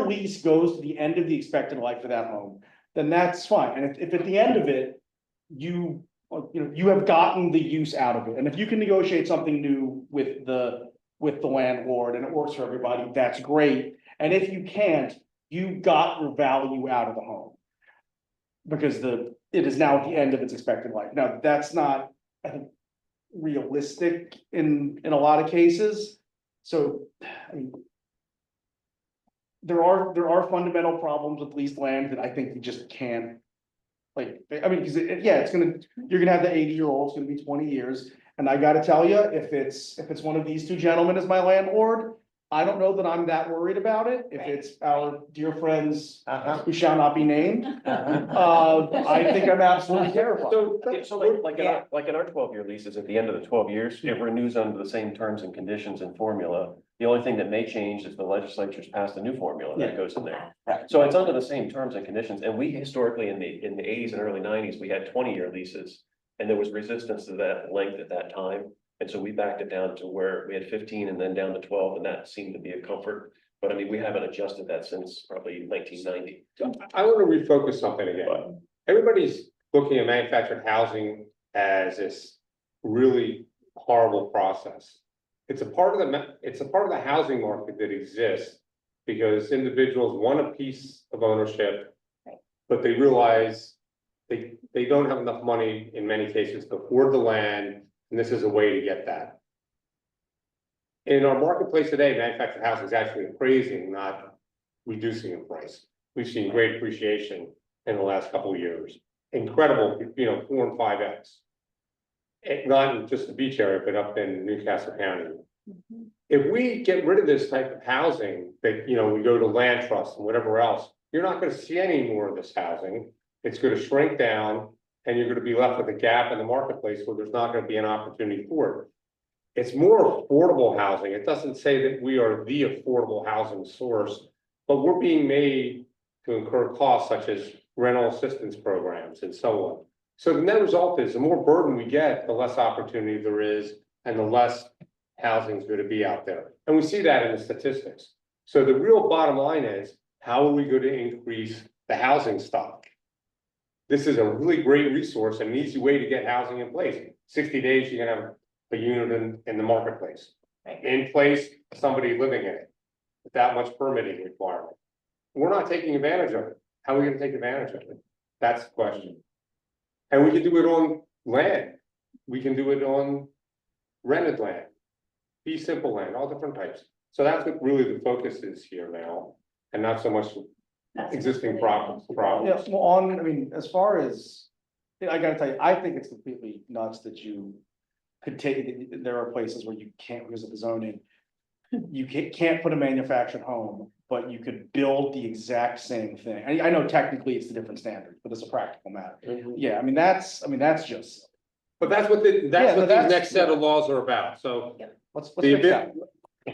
lease goes to the end of the expected life of that home, then that's fine. And if at the end of it, you have gotten the use out of it. And if you can negotiate something new with the landlord and it works for everybody, that's great. And if you can't, you got your value out of the home. Because it is now at the end of its expected life. Now, that's not, I think, realistic in a lot of cases. So, I mean, there are fundamental problems with leased land that I think you just can't. Because you're gonna have the 80-year-old, it's gonna be 20 years, and I gotta tell you, if it's one of these two gentlemen as my landlord, I don't know that I'm that worried about it, if Right. it's our dear friends Uh-huh. who shall not be named. I think I'm absolutely terrified. So, like Yeah. in our 12-year leases, at the end of the 12 years, it renews under the same terms and conditions and formula. The only thing that may change is the legislature's passed a new formula that Yeah. goes in there. So it's under the same terms and conditions, and we historically in the 80s and early 90s, we had 20-year leases. And there was resistance to that length at that time, and so we backed it down to where we had 15 and then down to 12, and that seemed to be a comfort. But I mean, we haven't adjusted that since probably 1990. I want to refocus something again. Everybody's looking at manufactured housing as this really horrible process. It's a part of the housing market that exists because individuals want a piece of ownership. Right. But they realize they don't have enough money in many cases to afford the land, and this is a way to get that. In our marketplace today, manufactured housing is actually appraising, not reducing in price. We've seen great appreciation in the last couple of years. Incredible, 4 and 5x. Not in just the beach area, but up in Newcastle County. If we get rid of this type of housing, that, we go to land trust and whatever else, you're not gonna see any more of this housing. It's gonna shrink down, and you're gonna be left with a gap in the marketplace where there's not gonna be an opportunity for it. It's more affordable housing. It doesn't say that we are the affordable housing source, but we're being made to incur costs such as rental assistance programs and so on. So the net result is the more burden we get, the less opportunity there is, and the less housing is going to be out there. And we see that in the statistics. So the real bottom line is, how are we going to increase the housing stock? This is a really great resource and an easy way to get housing in place. 60 days, you're gonna have a unit in the marketplace. Right. In place, somebody living in it, with that much permitting requirement. We're not taking advantage of it. How are we gonna take advantage of it? That's the question. And we can do it on land. We can do it on rented land, fee simple land, all different types. So that's what really the focus is here now, and not so much existing problems. Yeah, well, as far as, I gotta tell you, I think it's completely nuts that you could take, there are places where you can't, because of the zoning. You can't put a manufactured home, but you could build the exact same thing. I know technically it's a different standard, but it's a practical matter. Yeah, that's just, But that's what the that's- next set of laws are about, so. let's The fix that.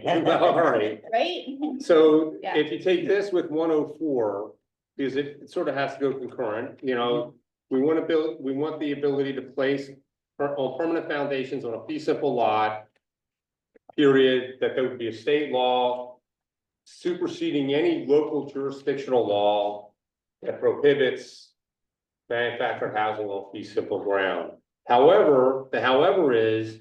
All right, Right? so Yeah. if you take this with 104, because it sort of has to go concurrent, we want the ability to place on permanent foundations on a fee simple lot. Period, that there would be a state law superseding any local jurisdictional law that prohibits manufactured housing on fee simple ground. However, the however is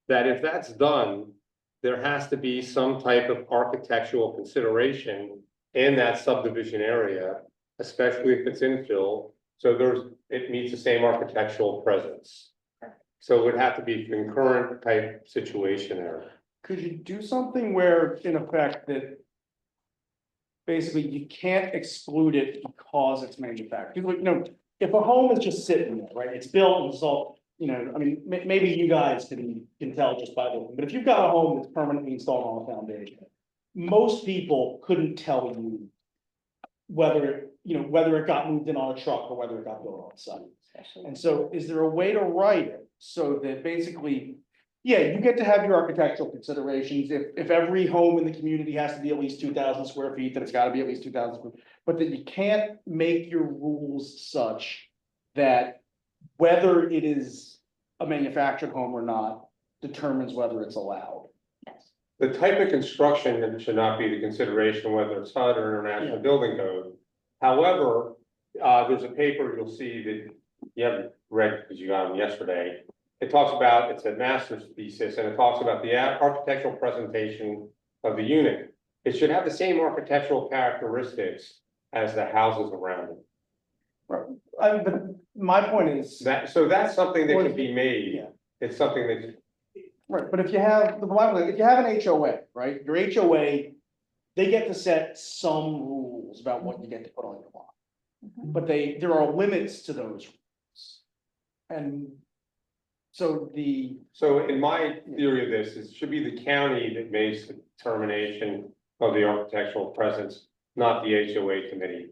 that if that's done, there has to be some type of architectural consideration in that subdivision area, especially if it's infill. So it meets the same architectural presence. So it would have to be concurrent type situation there. Could you do something where, in effect, that basically you can't exclude it because it's manufactured? If a home is just sitting there, right, it's built and so, maybe you guys can tell just by looking, but if you've got a home that's permanently installed on a foundation, most people couldn't tell you whether it got moved in on a truck or whether it got built on site. And so is there a way to write it so that basically, yeah, you get to have your architectural considerations, if every home in the community has to be at least 2,000 square feet, then it's gotta be at least 2,000 square, but that you can't make your rules such that whether it is a manufactured home or not determines whether it's allowed. The type of construction should not be the consideration whether it's HUD or International Yeah. Building Code. However, there's a paper you'll see that you haven't read because you got them yesterday. It talks about, it's a master's thesis, and it talks about the architectural presentation of the unit. It should have the same architectural characteristics as the houses around it. But my point is, So that's something that can be made. Yeah. It's something that, right, but if you have, if you have an HOA, right, your HOA, they get to set some rules about what you get to put on your lot. But there are limits to those rules. And So So in my theory of this, it should be the county that makes the determination of the architectural presence, not the HOA committee.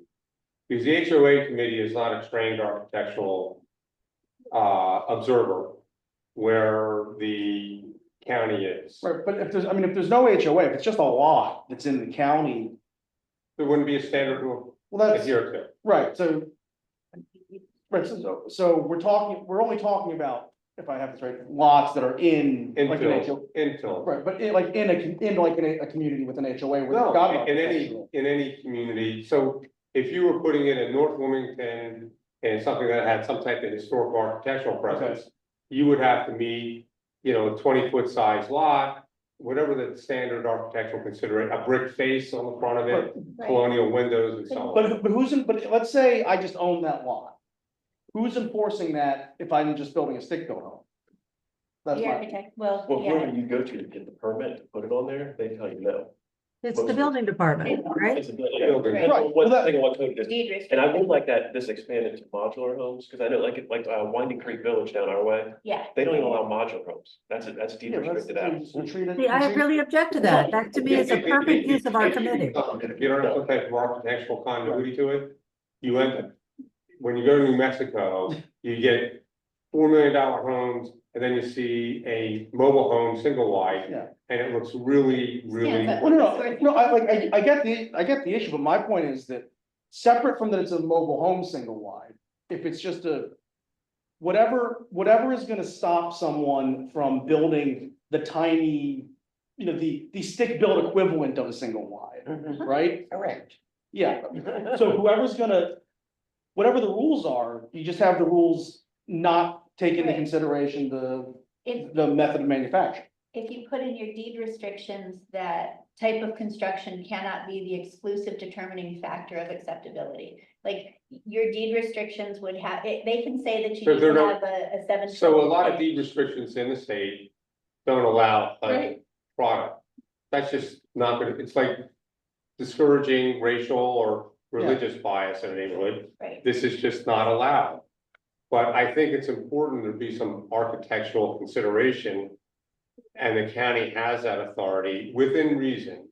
Because the HOA committee is not a trained architectural observer, where the county is. right, but if there's no HOA, if it's just a lot that's in the county, There wouldn't be a standard to well, that's, adhere to. right, so. Right, so we're only talking about, if I have this right, lots that are in. like an HOA. Until. Right, but in a community with an HOA where they've No, got. in any community, so if you were putting in a North Wilmington and something that had some type of historic architectural presence. You would have to meet, you know, a 20-foot size lot, whatever the standard architectural consideration, a brick face on the front of it, Right. colonial windows and so on. But let's say I just own that lot. Who's enforcing that if I'm just building a stick-built home? That's The my, architect, well, Well, yeah, whoever you go to get the permit to put it on there, they tell you no. It's the building department, right? It's a building. Building. Right. Right, One well, thing I want to do is, deed and I would restriction, like that, this expanded to modular homes, because I know like Winding Creek Village down our way, yeah. they don't even allow modular homes. That's deed yeah, restricted out. See, I really object to that. That to me is a perfect use of our committee. If you don't have some type of architectural continuity to it, you end up, when you go to New Mexico, you get $4 million homes, and then you see a mobile home single wide, Yeah. and it looks really, really. Yeah, Well, no, I get the issue, but my point is that separate from that it's a mobile home single wide, if it's just whatever is gonna stop someone from building the tiny, the stick-built equivalent of a single wide, right? Correct. Yeah, so whatever the rules are, you just have the rules not take into Right. consideration If, the method of manufacture. if you put in your deed restrictions that type of construction cannot be the exclusive determining factor of acceptability. Like, your deed restrictions would have, they can say that you So need they're to not- have a 7. So a lot of deed restrictions in the state don't allow like Right. product. That's just not gonna, it's like discouraging racial or religious bias in a neighborhood. Right, This is just not allowed. But I think it's important there be some architectural consideration. And the county has that authority within reason.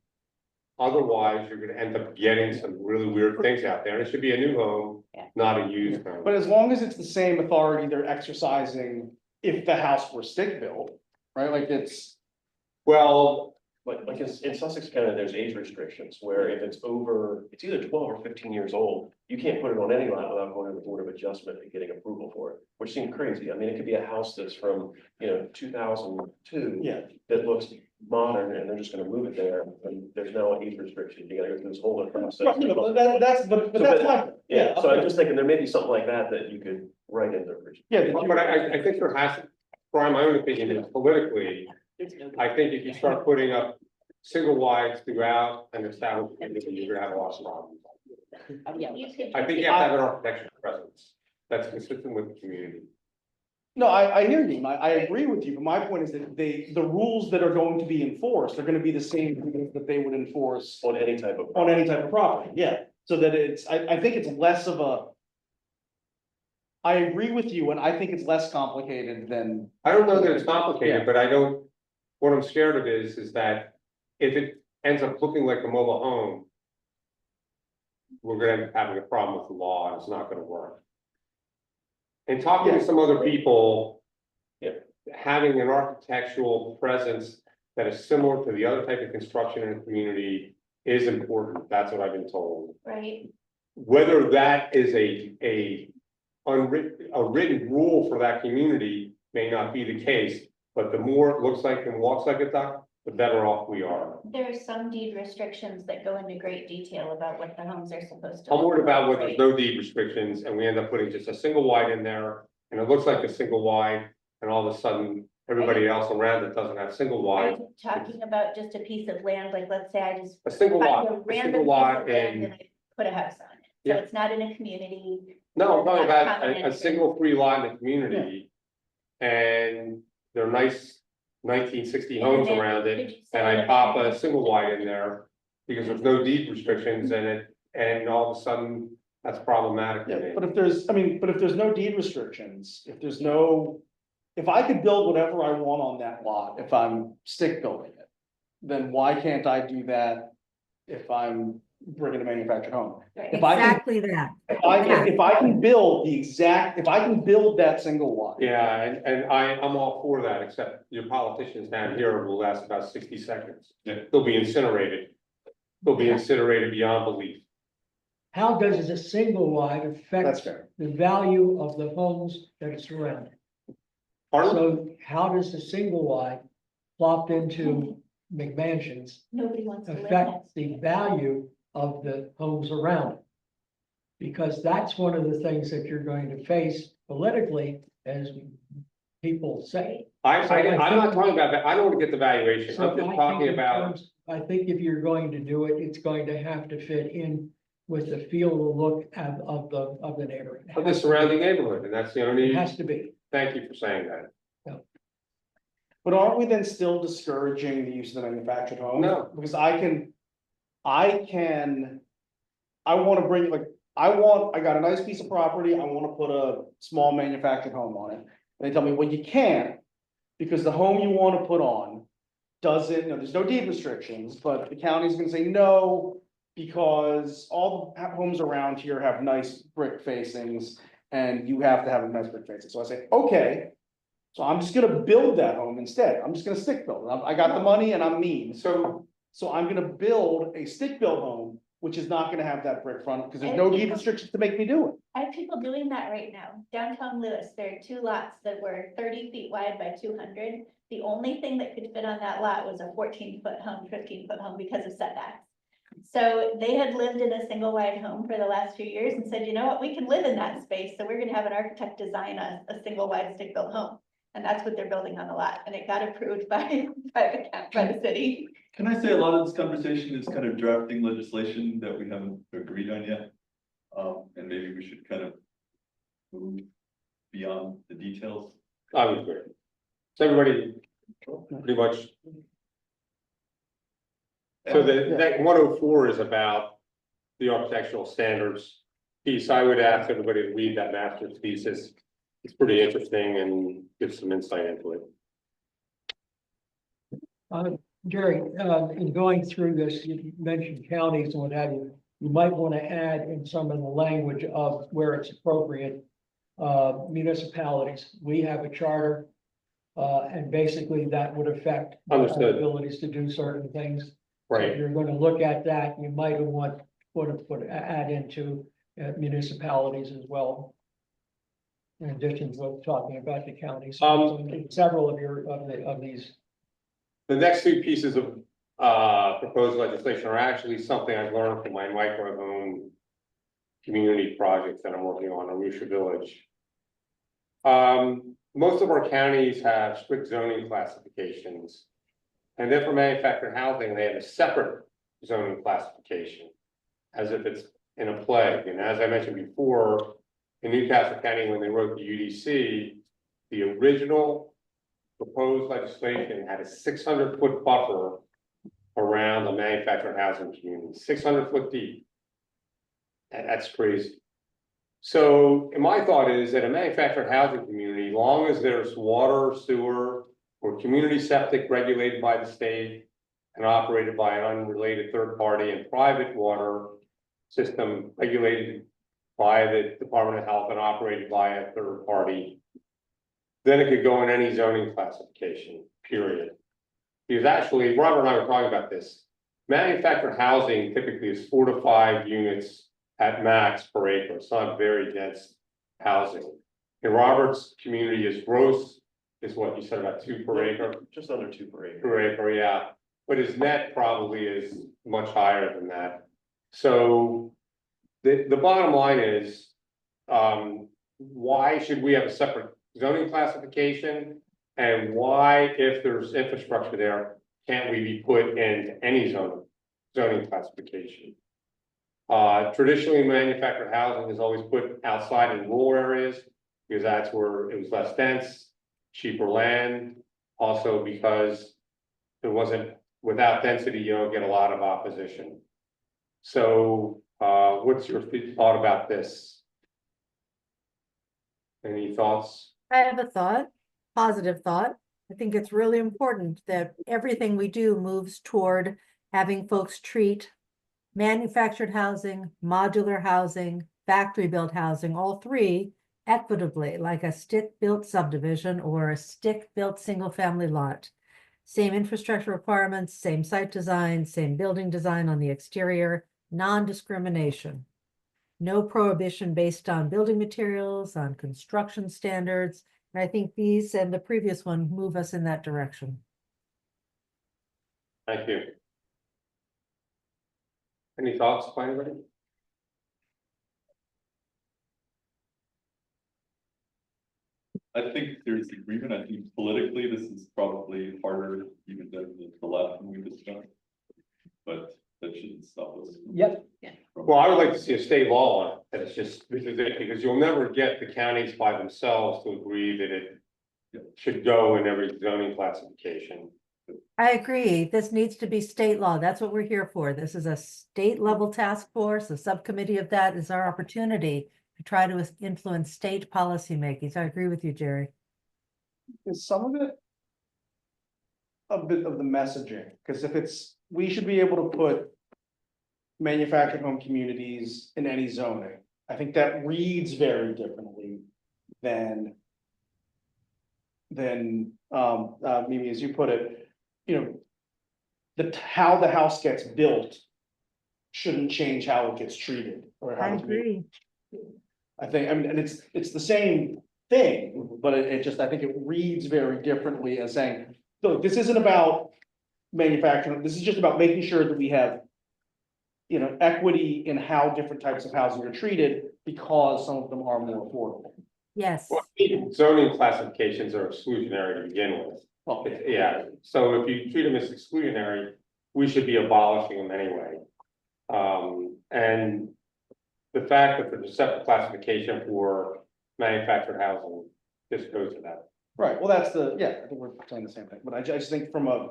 Otherwise, you're gonna end up getting some really weird things out there, and it should be a new home, Yeah. not a used home. But as long as it's the same authority they're exercising if the house were stick-built, right, like it's. Well, But like in Sussex County, there's age restrictions where if it's either 12 or 15 years old, you can't put it on any lot without going to the Board of Adjustment and getting approval for it, which seemed crazy. I mean, it could be a house that's from, 2002. Yeah. That looks modern and they're just gonna move it there, and there's no age restriction. You gotta go through this whole other process. Right, but that's my. Yeah, so I'm just thinking there may be something like that you could write in there. Yeah, but I think there has, Brian, my own opinion is politically, I think if you start putting up single wides throughout an establishment, you're gonna have a lot of problems. you could. I think you have to have an architectural presence that's consistent with the community. No, I hear you, and I agree with you, but my point is that the rules that are going to be enforced are gonna be the same rules that they would enforce On any type of. on any type of property, yeah. So that I think it's less of a. I agree with you, and I think it's less complicated than. I don't know that it's complicated, but what I'm scared of is that if it ends up looking like a mobile home, we're gonna end up having a problem with the law and it's not gonna work. And talking to some other people, having an architectural presence that is similar to the other type of construction in the community is important. That's what I've been told. Right, Whether that is a written rule for that community may not be the case, but the more it looks like and walks like a duck, the better off we are. there are some deed restrictions that go into great detail about what the homes are supposed to. I'm worried about when there's Right. no deed restrictions and we end up putting just a single wide in there and it looks like a single wide and all of a sudden everybody else around it doesn't have single Are wide. you talking about just a piece of land, like, let's say I just A single find lot, a a random single piece lot of land and, and I put a house on it, Yeah. so it's not in a community. no, I'm talking about Common a single free lot in the community. And they're nice 1960 homes And then around could it. you say And I that- pop a single wide in there because there's no deed restrictions in it, and all of a sudden, that's problematic to Yeah, me. but if there's no deed restrictions, if there's no if I could build whatever I want on that lot, if I'm stick building it, then why can't I do that if I'm bringing a manufactured home? If I can, Exactly that. if I can build if I can build that single wide. Yeah, and I'm all for that, except your politicians down here will last about 60 seconds. They'll be incinerated. They'll be incinerated beyond belief. How does a single wide That's affect fair. the value of the homes that it's surrounding? Pardon? So how does the single wide plopped into McMansions Nobody wants to live affect next. the value of the homes around it? Because that's one of the things that you're going to face politically, as people say. I'm not talking about that. I don't want to get the valuation. So I'm just I talking think in about, terms- I think if you're going to do it, it's going to have to fit in with the feel, the look of the neighborhood. of the surrounding neighborhood, and that's the It only, has to be. thank you for saying that. But aren't we then still discouraging the use of the manufactured home? No. Because I wanna bring, like, I got a nice piece of property, I wanna put a small manufactured home on it. And they tell me, well, you can't, because the home you wanna put on doesn't, there's no deed restrictions, but the county's gonna say no. Because all the homes around here have nice brick facings, and you have to have a nice brick facing, so I say, okay. So I'm just gonna build that home instead, I'm just gonna stick build, I got the money and I'm mean, So, so I'm gonna build a stick built home. Which is not gonna have that brick front, because there's no deed restrictions to make me do it. I have people doing that right now. Downtown Lewis, there are 2 lots that were 30 feet wide by 200. The only thing that could fit on that lot was a 14-foot home, 15-foot home because of setbacks. So they had lived in a single wide home for the last few years and said, you know what, we can live in that space, so we're gonna have an architect design a single wide stick built home. And that's what they're building on the lot, and it got approved by the city. Can I say a lot of this conversation is kind of drafting legislation that we haven't agreed on yet? And maybe we should kind of move beyond the details. I would agree. So everybody, pretty much. So that 104 is about the architectural standards piece. I would ask everybody to read that master's thesis. It's pretty interesting and gives some insight into it. Jerry, in going through this, you mentioned counties and what have you. You might want to add in some of the language of where it's appropriate. Municipalities, we have a charter. And basically that would affect our Understood. abilities to do certain things. So Right. if you're going to look at that, you might want to add into municipalities as well. In addition to talking about the counties. Several of these. The next 2 pieces of proposed legislation are actually something I've learned from my micro home community projects that I'm working on, Arusha Village. Most of our counties have strict zoning classifications. And then for manufactured housing, they have a separate zoning classification, as if it's in a plague. And as I mentioned before, in Newcastle County, when they wrote the UDC, the original proposed legislation had a 600-foot buffer around the manufactured housing community, 600 foot deep. That's crazy. So my thought is that a manufactured housing community, long as there's water, sewer, or community septic regulated by the state and operated by an unrelated third party, and private water system regulated by the Department of Health and operated by a third party, then it could go in any zoning classification, period. Because actually, Robert and I were talking about this. Manufactured housing typically is 4 to 5 units at max per acre. It's not very dense housing. In Robert's community is gross, is what you said, about 2 per acre? Just under 2 per acre. Per acre, yeah. But his net probably is much higher than that. So the bottom line is, why should we have a separate zoning classification? And why, if there's infrastructure there, can't we be put into any zoning classification? Traditionally, manufactured housing is always put outside in rural areas because that's where it was less dense, cheaper land. Also because it wasn't, without density, you don't get a lot of opposition. So, what's your thought about this? Any thoughts? I have a thought. positive thought. I think it's really important that everything we do moves toward having folks treat manufactured housing, modular housing, factory-built housing, all three equitably, like a stick-built subdivision or a stick-built single-family lot. Same infrastructure requirements, same site design, same building design on the exterior, non-discrimination. No prohibition based on building materials, on construction standards. And I think these and the previous one move us in that direction. Thank you. Any thoughts by anybody? I think there's agreement. I think politically, this is probably harder even than the last one we discussed. But that shouldn't stop us. Yep. Well, I would like to see a state law on it, that it's just, because you'll never get the counties by themselves to agree that it should go in every zoning classification. I agree. This needs to be state law. That's what we're here for. This is a state level task force. A subcommittee of that is our opportunity to try to influence state policymaking. So I agree with you, Jerry. Is some of it a bit of the messaging? Because if it's, we should be able to put manufactured home communities in any zoning. I think that reads very differently than Mimi, as you put it, you know, how the house gets built shouldn't change how it gets treated or how I it's made. agree. I think, I mean, and it's the same thing, but it just, I think it reads very differently as saying, look, this isn't about manufacturing, this is just about making sure that we have, you know, equity in how different types of housing are treated because some of them are more affordable. Yes. Well, zoning classifications are exclusionary to begin with. Well, Yeah, so if you treat them as exclusionary, we should be abolishing them anyway. And the fact that there's a separate classification for manufactured housing just goes to that. right, well, that's the, yeah, I think we're saying the same thing, but I just think from a.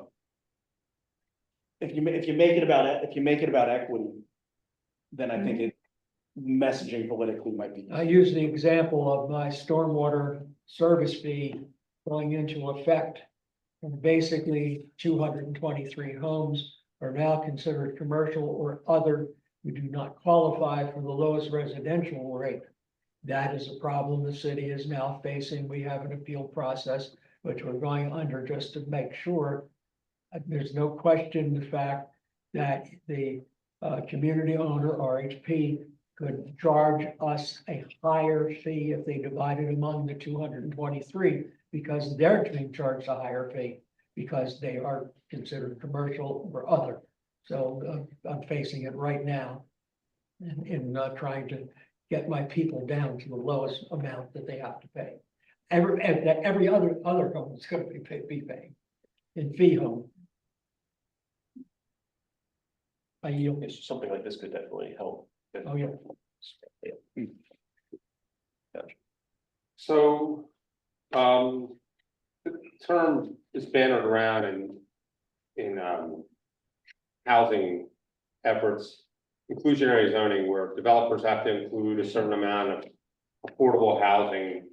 If you make it about equity, then I think it, messaging politically might be. I use the example of my stormwater service fee going into effect. And basically, 223 homes are now considered commercial or other who do not qualify for the lowest residential rate. That is a problem the city is now facing. We have an appeal process, which we're going under just to make sure. There's no question the fact that the community owner, RHP, could charge us a higher fee if they divide it among the 223, because they're being charged a higher fee because they are considered commercial or other. So I'm facing it right now in trying to get my people down to the lowest amount that they have to pay. Every other home is going to be paying in fee home. I yield. Yes, something like this could definitely help. Oh, yeah. So, the term is bannered around in housing efforts, inclusionary zoning, where developers have to include a certain amount of affordable housing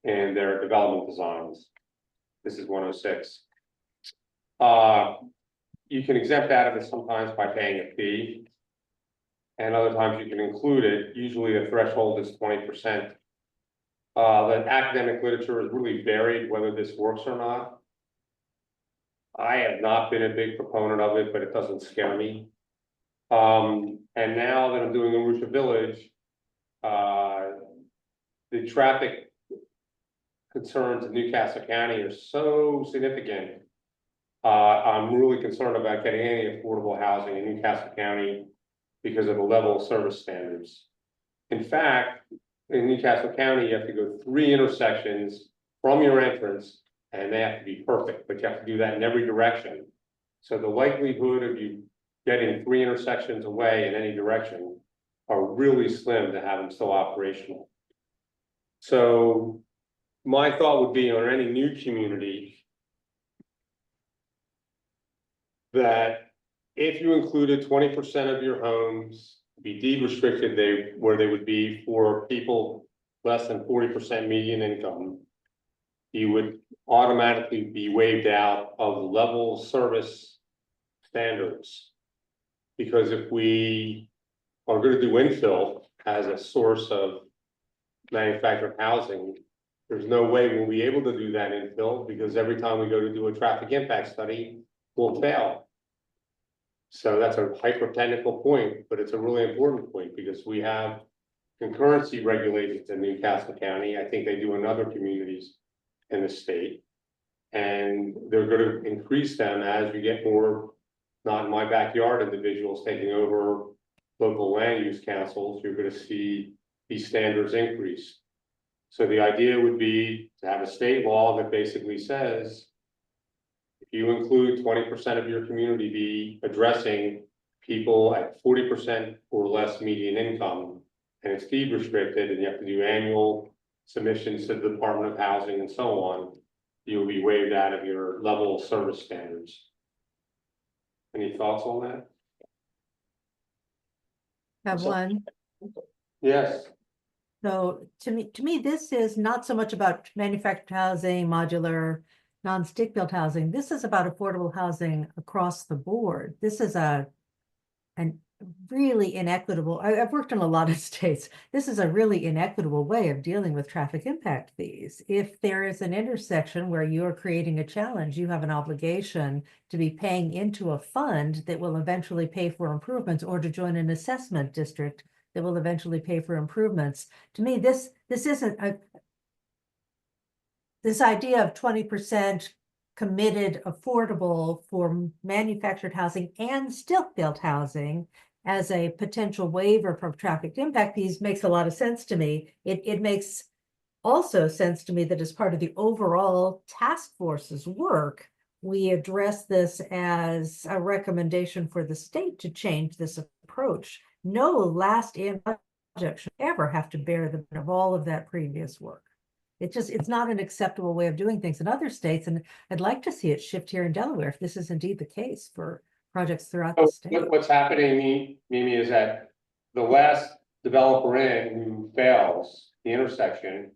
in their development designs. This is 106. You can exempt out of it sometimes by paying a fee. And other times you can include it. Usually the threshold is 20%. The academic literature is really varied whether this works or not. I have not been a big proponent of it, but it doesn't scare me. And now that I'm doing Arusha Village, the traffic concerns in Newcastle County are so significant. I'm really concerned about getting any affordable housing in Newcastle County because of the level of service standards. In fact, in Newcastle County, you have to go 3 intersections from your entrance, and they have to be perfect, but you have to do that in every direction. So the likelihood of you getting 3 intersections away in any direction are really slim to have them still operational. So my thought would be on any new community that if you included 20% of your homes be deed restricted, where they would be for people less than 40% median income, you would automatically be waived out of level service standards. Because if we are gonna do infill as a source of manufactured housing, there's no way we'll be able to do that infill, because every time we go to do a traffic impact study, we'll fail. So that's a hyper-technical point, but it's a really important point, because we have concurrency regulations in Newcastle County. I think they do in other communities in the state. And they're gonna increase them as we get more not in my backyard individuals taking over local land use councils. You're gonna see these standards increase. So the idea would be to have a state law that basically says, if you include 20% of your community be addressing people at 40% or less median income, and it's deed restricted, and you have to do annual submissions to the Department of Housing and so on, you'll be waived out of your level of service standards. Any thoughts on that? Have one. Yes. So to me, this is not so much about manufactured housing, modular, non-stick built housing. This is about affordable housing across the board. This is an really inequitable, I've worked in a lot of states. This is a really inequitable way of dealing with traffic impact fees. If there is an intersection where you're creating a challenge, you have an obligation to be paying into a fund that will eventually pay for improvements, or to join an assessment district that will eventually pay for improvements. To me, this isn't this idea of 20% committed affordable for manufactured housing and stick-built housing as a potential waiver from traffic impact fees makes a lot of sense to me. It makes also sense to me that as part of the overall task force's work, we address this as a recommendation for the state to change this approach. No last in project should ever have to bear the burden of all of that previous work. It's not an acceptable way of doing things in other states, and I'd like to see it shift here in Delaware if this is indeed the case for projects throughout the state. What's happening, Mimi, is that the last developer in who fails the intersection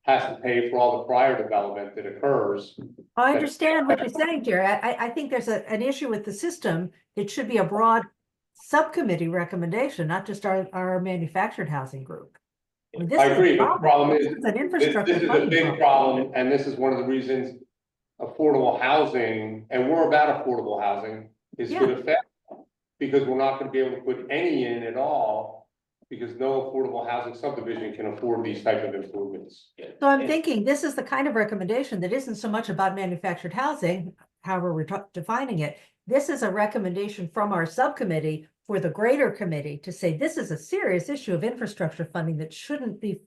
has to pay for all the prior development that occurs. I understand what you're saying, Jerry. I think there's an issue with the system. It should be a broad subcommittee recommendation, not just our manufactured housing group. I mean, this I is a agree, but the problem is, This is an this infrastructure is a funding big problem, and this is one of the reasons affordable housing, and we're about affordable housing, is gonna fail. Because we're not gonna be able to put any in at all, because no affordable housing subdivision can afford these type of improvements. So I'm thinking this is the kind of recommendation that isn't so much about manufactured housing, however we're defining it. This is a recommendation from our subcommittee for the greater committee to say this is a serious issue of infrastructure funding that shouldn't be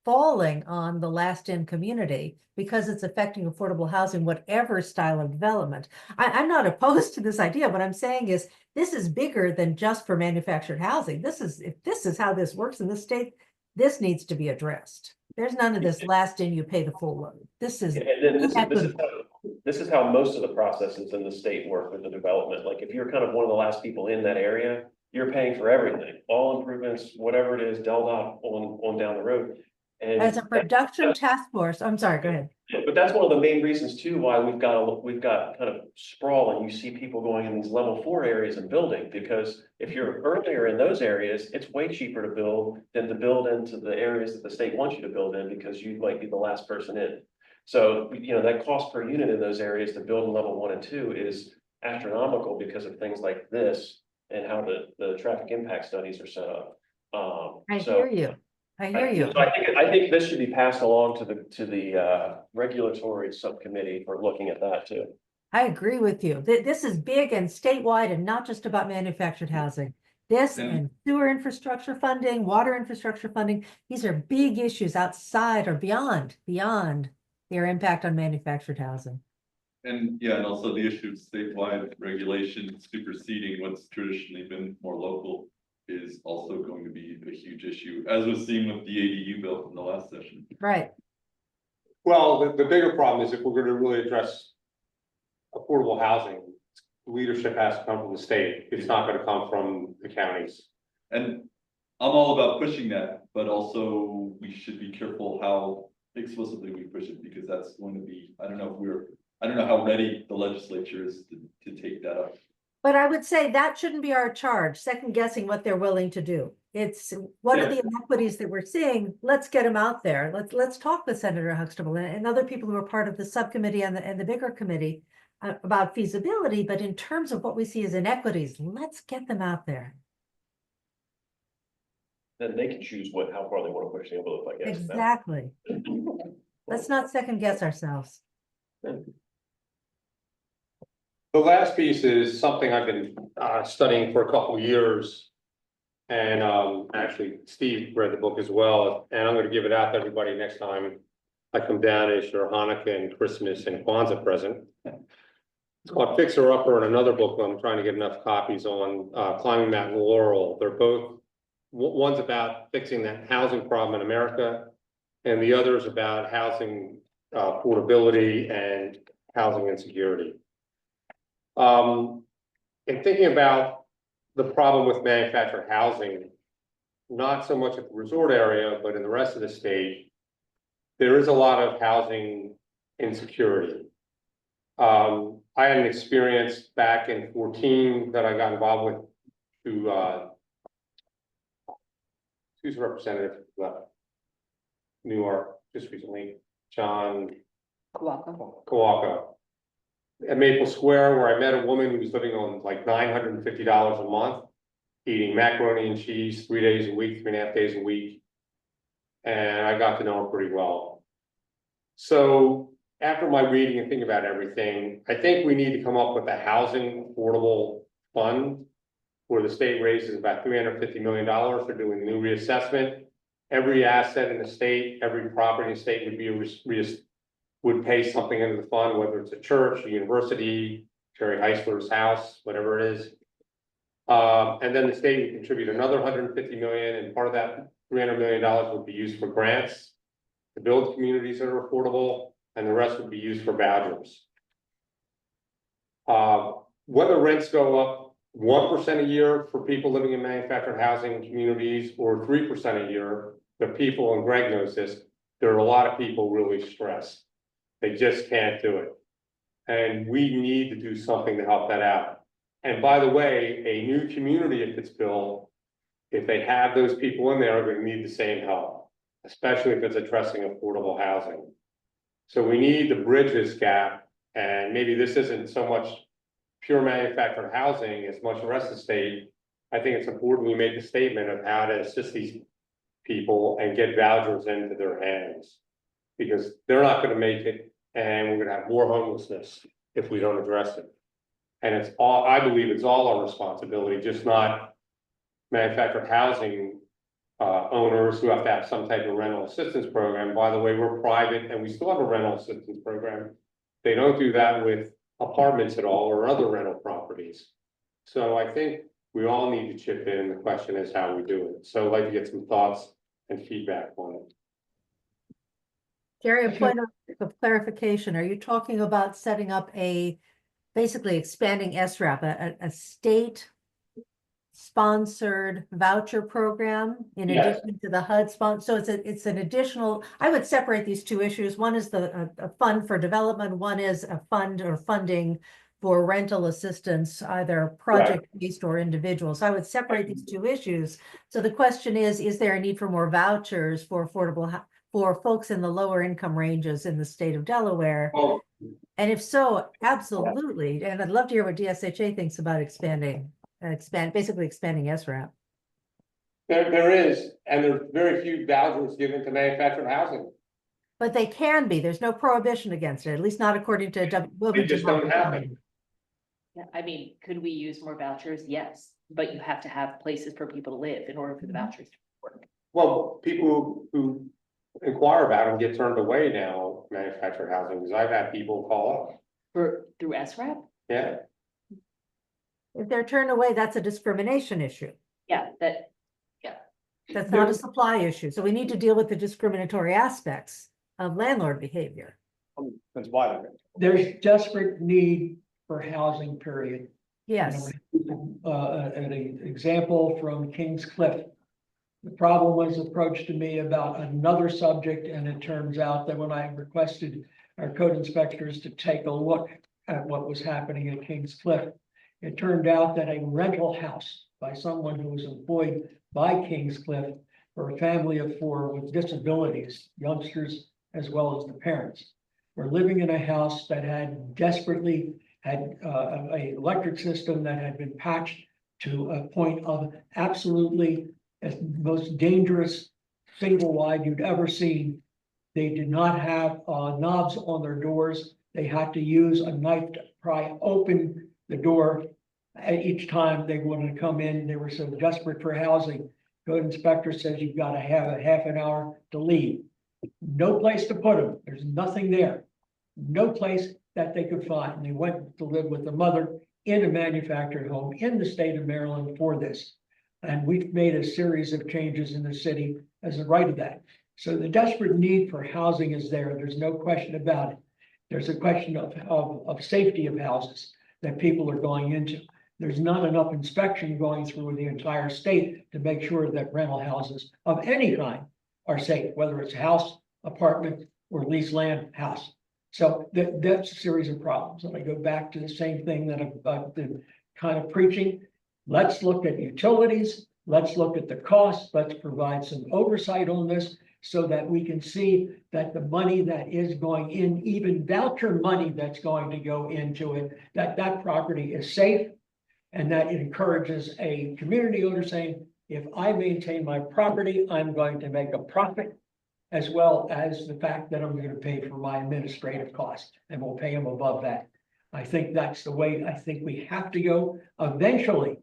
falling on the last in community because it's affecting affordable housing, whatever style of development. I'm not opposed to this idea. What I'm saying is this is bigger than just for manufactured housing. If this is how this works in the state, this needs to be addressed. There's none of this last in, you pay the full load. This is This is how most of the processes in the state work with the development. Like if you're kind of one of the last people in that area, you're paying for everything, all improvements, whatever it is, DelDOT on down the road. And as a production task force. I'm sorry, go ahead. but that's one of the main reasons too, why we've got kind of sprawl, and you see people going in these level 4 areas and building, because if you're earlier in those areas, it's way cheaper to build than to build into the areas that the state wants you to build in, because you might be the last person in. So, that cost per unit in those areas to build in level 1 and 2 is astronomical because of things like this and how the traffic impact studies are set up. I hear you. So I think this should be passed along to the regulatory subcommittee for looking at that too. I agree with you. This is big and statewide and not just about manufactured housing. This and sewer infrastructure funding, water infrastructure funding, these are big issues outside or beyond their impact on manufactured housing. And and also the issue of statewide regulation superseding what's traditionally been more local is also going to be a huge issue, as was seen with the ADU bill from the last session. Right. Well, the bigger problem is if we're gonna really address affordable housing, leadership has to come from the state. It's not gonna come from the counties. And I'm all about pushing that, but also we should be careful how explicitly we push it, because that's going to be, I don't know how ready the legislature is to take that up. But I would say that shouldn't be our charge, second guessing what they're willing to do. It's, what are the inequities that we're seeing? Let's get them out there. Let's talk with Senator Huxtable and other people who are part of the subcommittee and the bigger committee about feasibility, but in terms of what we see as inequities, let's get them out there. Then they can choose how far they want to push the envelope, I guess. Exactly. Let's not second guess ourselves. The last piece is something I've been studying for a couple of years. And actually, Steve read the book as well, and I'm gonna give it out to everybody next time I come down as your Hanukkah and Christmas and Kwanzaa present. It's called Fixer Upper, and another book I'm trying to get enough copies on, Climbing Mount Laurel. They're both, one's about fixing that housing problem in America, and the other is about housing affordability and housing insecurity. In thinking about the problem with manufactured housing, not so much at the resort area, but in the rest of the state, there is a lot of housing insecurity. I had an experience back in 2014 that I got involved with who's the representative left New York just recently, John Kawaka. At Maple Square, where I met a woman who was living on like $950 a month, eating macaroni and cheese 3 days a week, 3.5 days a week. And I got to know her pretty well. So after my reading and thinking about everything, I think we need to come up with a housing affordable fund where the state raises about $350 million for doing a new reassessment. Every asset in the state, every property in the state would be would pay something into the fund, whether it's a church, a university, Terry Heisler's house, whatever it is. And then the state would contribute another $150 million, and part of that $300 million would be used for grants to build communities that are affordable, and the rest would be used for vouchers. Whether rents go up 1% a year for people living in manufactured housing communities or 3% a year, the people, and Greg knows this, there are a lot of people really stressed. They just can't do it. And we need to do something to help that out. And by the way, a new community, if it's built, if they have those people in there, are going to need the same help, especially if it's addressing affordable housing. So we need to bridge this gap, and maybe this isn't so much pure manufactured housing as much the rest of the state. I think it's important we make a statement of how to assist these people and get vouchers into their hands, because they're not going to make it, and we're going to have more homelessness if we don't address it. And it's all, I believe it's all our responsibility, just not manufactured housing owners who have to have some type of rental assistance program. By the way, we're private and we still have a rental assistance program. They don't do that with apartments at all or other rental properties. So I think we all need to chip in. The question is how we do it. So I'd like to get some thoughts and feedback on it. Gary, a point of clarification. Are you talking about setting up basically expanding SRAP, a state sponsored voucher program in addition to the HUD sponsor? So it's an additional, I would separate these two issues. One is a fund for development. One is a fund or funding for rental assistance, either project-based or individual. So I would separate these two issues. So the question is there a need for more vouchers for affordable for folks in the lower income ranges in the state of Delaware? Oh. And if so, absolutely. And I'd love to hear what DSHA thinks about basically expanding SRAP. There is, and there's very few vouchers given to manufactured housing. But they can be. There's no prohibition against it, at least not according to They just don't happen. Yeah, I mean, could we use more vouchers? Yes, but you have to have places for people to live in order for the vouchers to work. Well, people who inquire about them get turned away now, manufactured housing, because I've had people call up. Through SRAP? Yeah. If they're turned away, that's a discrimination issue. Yeah, That's not a supply issue. So we need to deal with the discriminatory aspects of landlord behavior. That's why There's desperate need for housing, period. Yes. An example from Kings Cliff. The problem was approached to me about another subject, and it turns out that when I requested our code inspectors to take a look at what was happening at Kings Cliff, it turned out that a rental house by someone who was employed by Kings Cliff for a family of 4 with disabilities, youngsters as well as the parents, were living in a house that had desperately had a electric system that had been patched to a point of absolutely most dangerous single wide you'd ever seen. They did not have knobs on their doors. They had to use a knife to pry open the door each time they wanted to come in. They were so desperate for housing. Code inspector says you've got to have a half an hour to leave. No place to put them. There's nothing there. No place that they could find. And they went to live with the mother in a manufactured home in the state of Maryland for this. And we've made a series of changes in the city as a right of that. So the desperate need for housing is there. There's no question about it. There's a question of safety of houses that people are going into. There's not enough inspection going through the entire state to make sure that rental houses of any kind are safe, whether it's house, apartment, or leased land house. So that's a series of problems. And I go back to the same thing that I've been kind of preaching. Let's look at utilities. Let's look at the costs. Let's provide some oversight on this so that we can see that the money that is going in, even voucher money that's going to go into it, that property is safe. And that it encourages a community owner saying, if I maintain my property, I'm going to make a profit, as well as the fact that I'm going to pay for my administrative costs, and we'll pay them above that. I think that's the way I think we have to go eventually.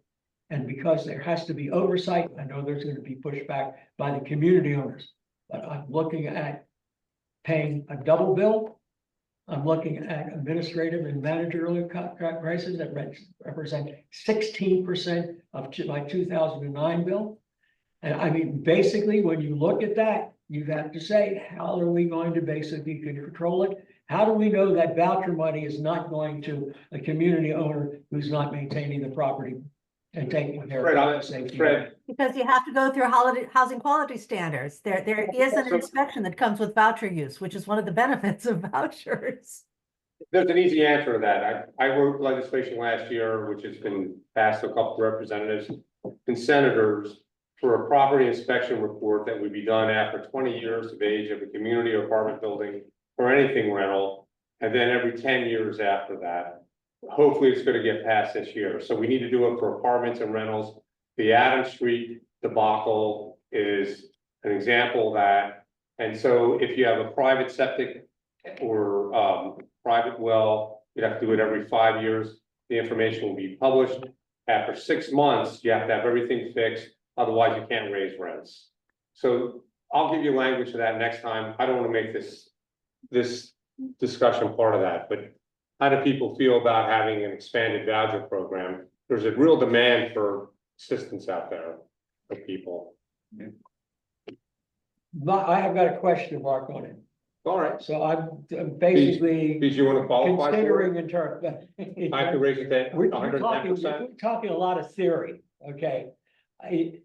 And because there has to be oversight, I know there's going to be pushback by the community owners, but I'm looking at paying a double bill. I'm looking at administrative and managerial prices that represent 16% of my 2009 bill. And I mean, basically, when you look at that, you have to say, how are we going to basically control it? How do we know that voucher money is not going to a community owner who's not maintaining the property and taking care of the safety? Because you have to go through housing quality standards. There is an inspection that comes with voucher use, which is one of the benefits of vouchers. There's an easy answer to that. I wrote legislation last year, which has been passed to a couple of representatives and senators for a property inspection report that would be done after 20 years of age of a community or apartment building or anything rental, and then every 10 years after that. Hopefully it's going to get passed this year. So we need to do it for apartments and rentals. The Adams Street debacle is an example of that. And so if you have a private septic or private well, you'd have to do it every 5 years. The information will be published. After 6 months, you have to have everything fixed. Otherwise, you can't raise rents. So I'll give you language to that next time. I don't want to make this discussion part of that, but how do people feel about having an expanded voucher program? There's a real demand for assistance out there for people. But I have got a question mark on it. All right. So I'm basically Did you want to qualify for considering it? in terms. I can raise it to We're 110%. talking a lot of theory, okay?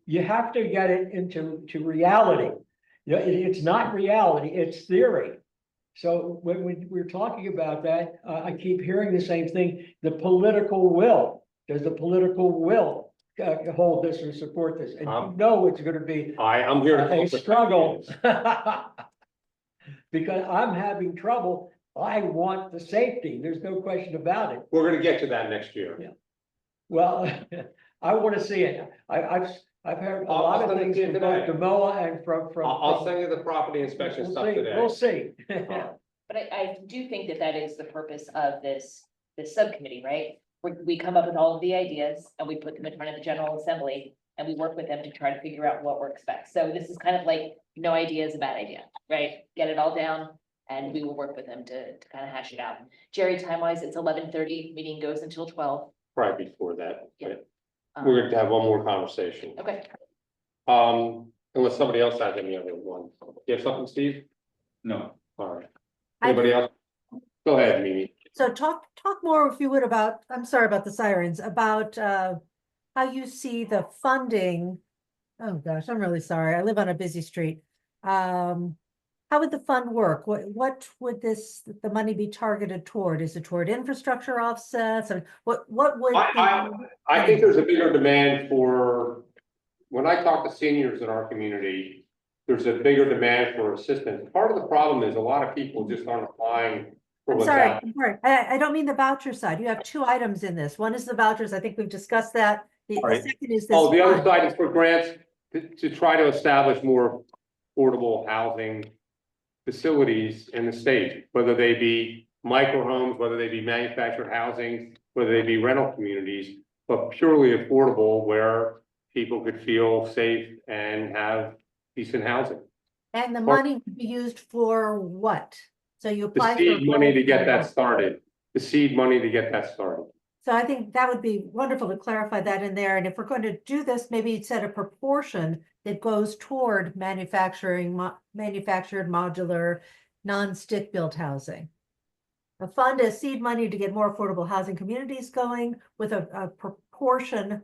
You have to get it into reality. It's not reality, it's theory. So when we're talking about that, I keep hearing the same thing, the political will. Does the political will hold this or support this? And you know it's gonna be I'm here to a struggle. Because I'm having trouble. I want the safety. There's no question about it. We're gonna get to that next year. Yeah. Well, I want to see it. I've heard a lot of things from both Demoa and from. I'll send you the property inspection We'll stuff see, today. we'll see. But I do think that is the purpose of this subcommittee, right? We come up with all of the ideas and we put them in front of the General Assembly and we work with them to try to figure out what works best. So this is kind of like, no idea is a bad idea, right? Get it all down and we will work with them to kind of hash it out. Jerry, time-wise, it's 11:30, meeting goes until 12. Right before that. Yeah. We're going to have one more conversation. Okay. Unless somebody else has any other one. You have something, Steve? No. All right. Anybody else? Go ahead, Mimi. So talk more, if you would, about, I'm sorry about the sirens, about how you see the funding Oh, gosh, I'm really sorry. I live on a busy street. How would the fund work? What would the money be targeted toward? Is it toward infrastructure offsets? Or what would? I think there's a bigger demand for, when I talk to seniors in our community, there's a bigger demand for assistance. Part of the problem is a lot of people just aren't applying for I'm what's sorry, out. I'm sorry. I don't mean the voucher side. You have two items in this. One is the vouchers. I think we've discussed that. The Right. second is this. Oh, the other fund. side is for grants to try to establish more affordable housing facilities in the state, whether they be micro homes, whether they be manufactured housing, whether they be rental communities, but purely affordable where people could feel safe and have decent housing. And the money would be used for what? So you The apply for. seed money to get grant. that started, the seed money to get that started. So I think that would be wonderful to clarify that in there. And if we're going to do this, maybe set a proportion that goes toward manufactured modular, non-stick built housing. A fund as seed money to get more affordable housing communities going with a portion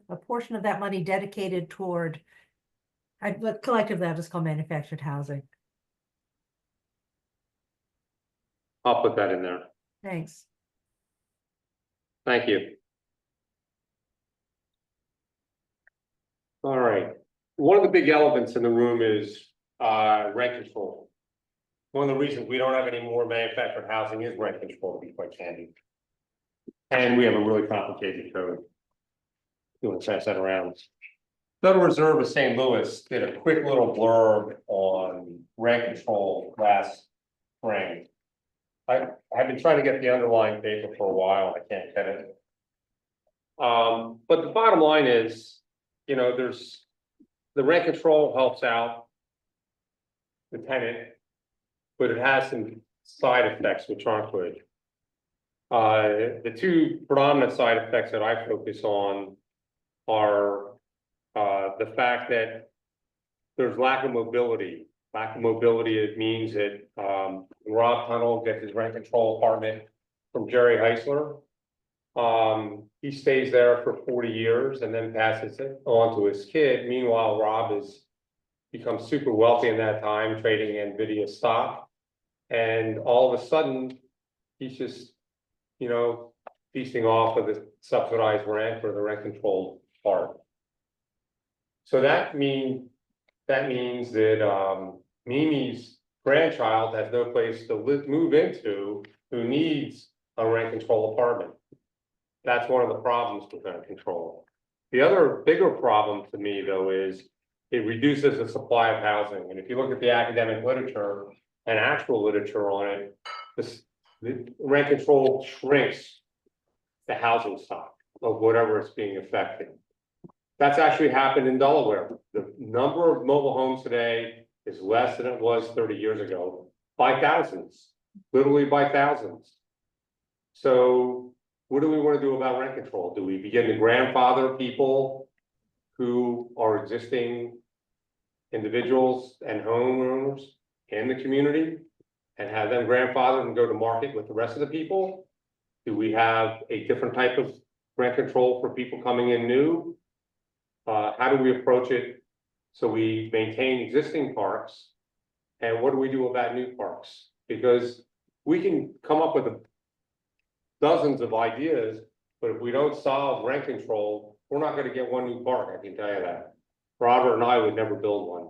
of that money dedicated toward, but collectively I'll just call manufactured housing. I'll put that in there. Thanks. Thank you. All right, one of the big elephants in the room is rent control. One of the reasons we don't have any more manufactured housing is rent control, to be quite candid. And we have a really complicated code. You want to pass that around? Federal Reserve of St. Louis did a quick little blurb on rent control last spring. I've been trying to get the underlying paper for a while, I can't get it. But the bottom line is, you know, there's, the rent control helps out the tenant, but it has some side effects which aren't good. The two predominant side effects that I focus on are the fact that there's lack of mobility. Lack of mobility, it means that Rob Tunnel gets his rent control apartment from Jerry Heisler. He stays there for 40 years and then passes it on to his kid. Meanwhile, Rob has become super wealthy in that time, trading NVIDIA stock. And all of a sudden, he's just, you know, feasting off of the subsidized rent or the rent control part. So that means that Mimi's grandchild has no place to move into who needs a rent control apartment. That's one of the problems with rent control. The other bigger problem to me, though, is it reduces the supply of housing. And if you look at the academic literature and actual literature on it, the rent control shrinks the housing stock of whatever it's being affected. That's actually happened in Delaware. The number of mobile homes today is less than it was 30 years ago, by thousands, literally by thousands. So what do we want to do about rent control? Do we begin to grandfather people who are existing individuals and homeowners in the community and have them grandfathered and go to market with the rest of the people? Do we have a different type of rent control for people coming in new? How do we approach it so we maintain existing parks? And what do we do about new parks? Because we can come up with dozens of ideas, but if we don't solve rent control, we're not going to get one new park, I can tell you that. Robert and I would never build one.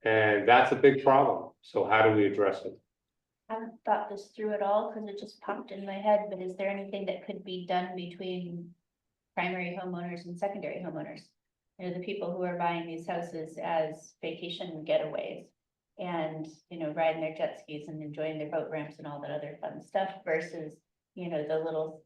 And that's a big problem. So how do we address it? I haven't thought this through at all because it just popped in my head, but is there anything that could be done between primary homeowners and secondary homeowners? You know, the people who are buying these houses as vacation getaways and, you know, riding their jet skis and enjoying their boat ramps and all that other fun stuff versus, you know, the little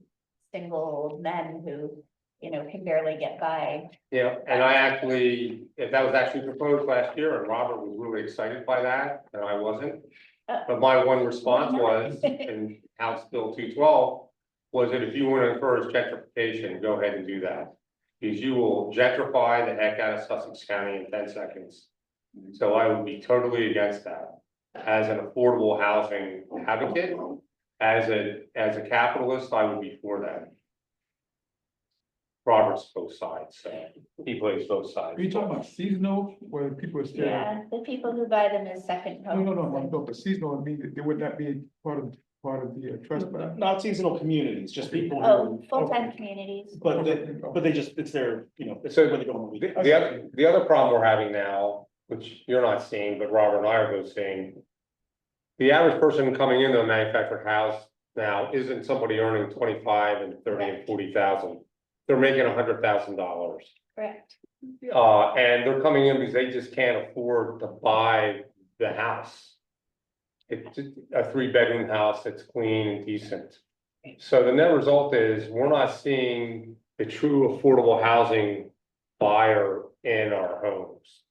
single old men who, you know, can barely get by. Yeah, and I actually, if that was actually proposed last year, and Robert was really excited by that, and I wasn't. But my one response was, in House Bill 212, was that if you want to encourage gentrification, go ahead and do that. Because you will gentrify the heck out of Sussex County in 10 seconds. So I would be totally against that. As an affordable housing advocate, as a capitalist, I would be for that. Robert's both sides, so he plays both sides. Are you talking about seasonal, where people are still? Yeah, the people who buy them as second No, homes. no, but seasonal, I mean, they would not be part of the trust fund. Not seasonal communities, just people. who- Oh, full-time communities. But they just, it's their, you know, it's So where they go on the weekend. The other problem we're having now, which you're not seeing, but Robert and I are both seeing. The average person coming into a manufactured house now isn't somebody earning 25 and 30 and 40,000. They're making $100,000. Correct. And they're coming in because they just can't afford to buy the house. It's a 3-bedroom house that's clean and decent. So the net result is we're not seeing the true affordable housing buyer in our homes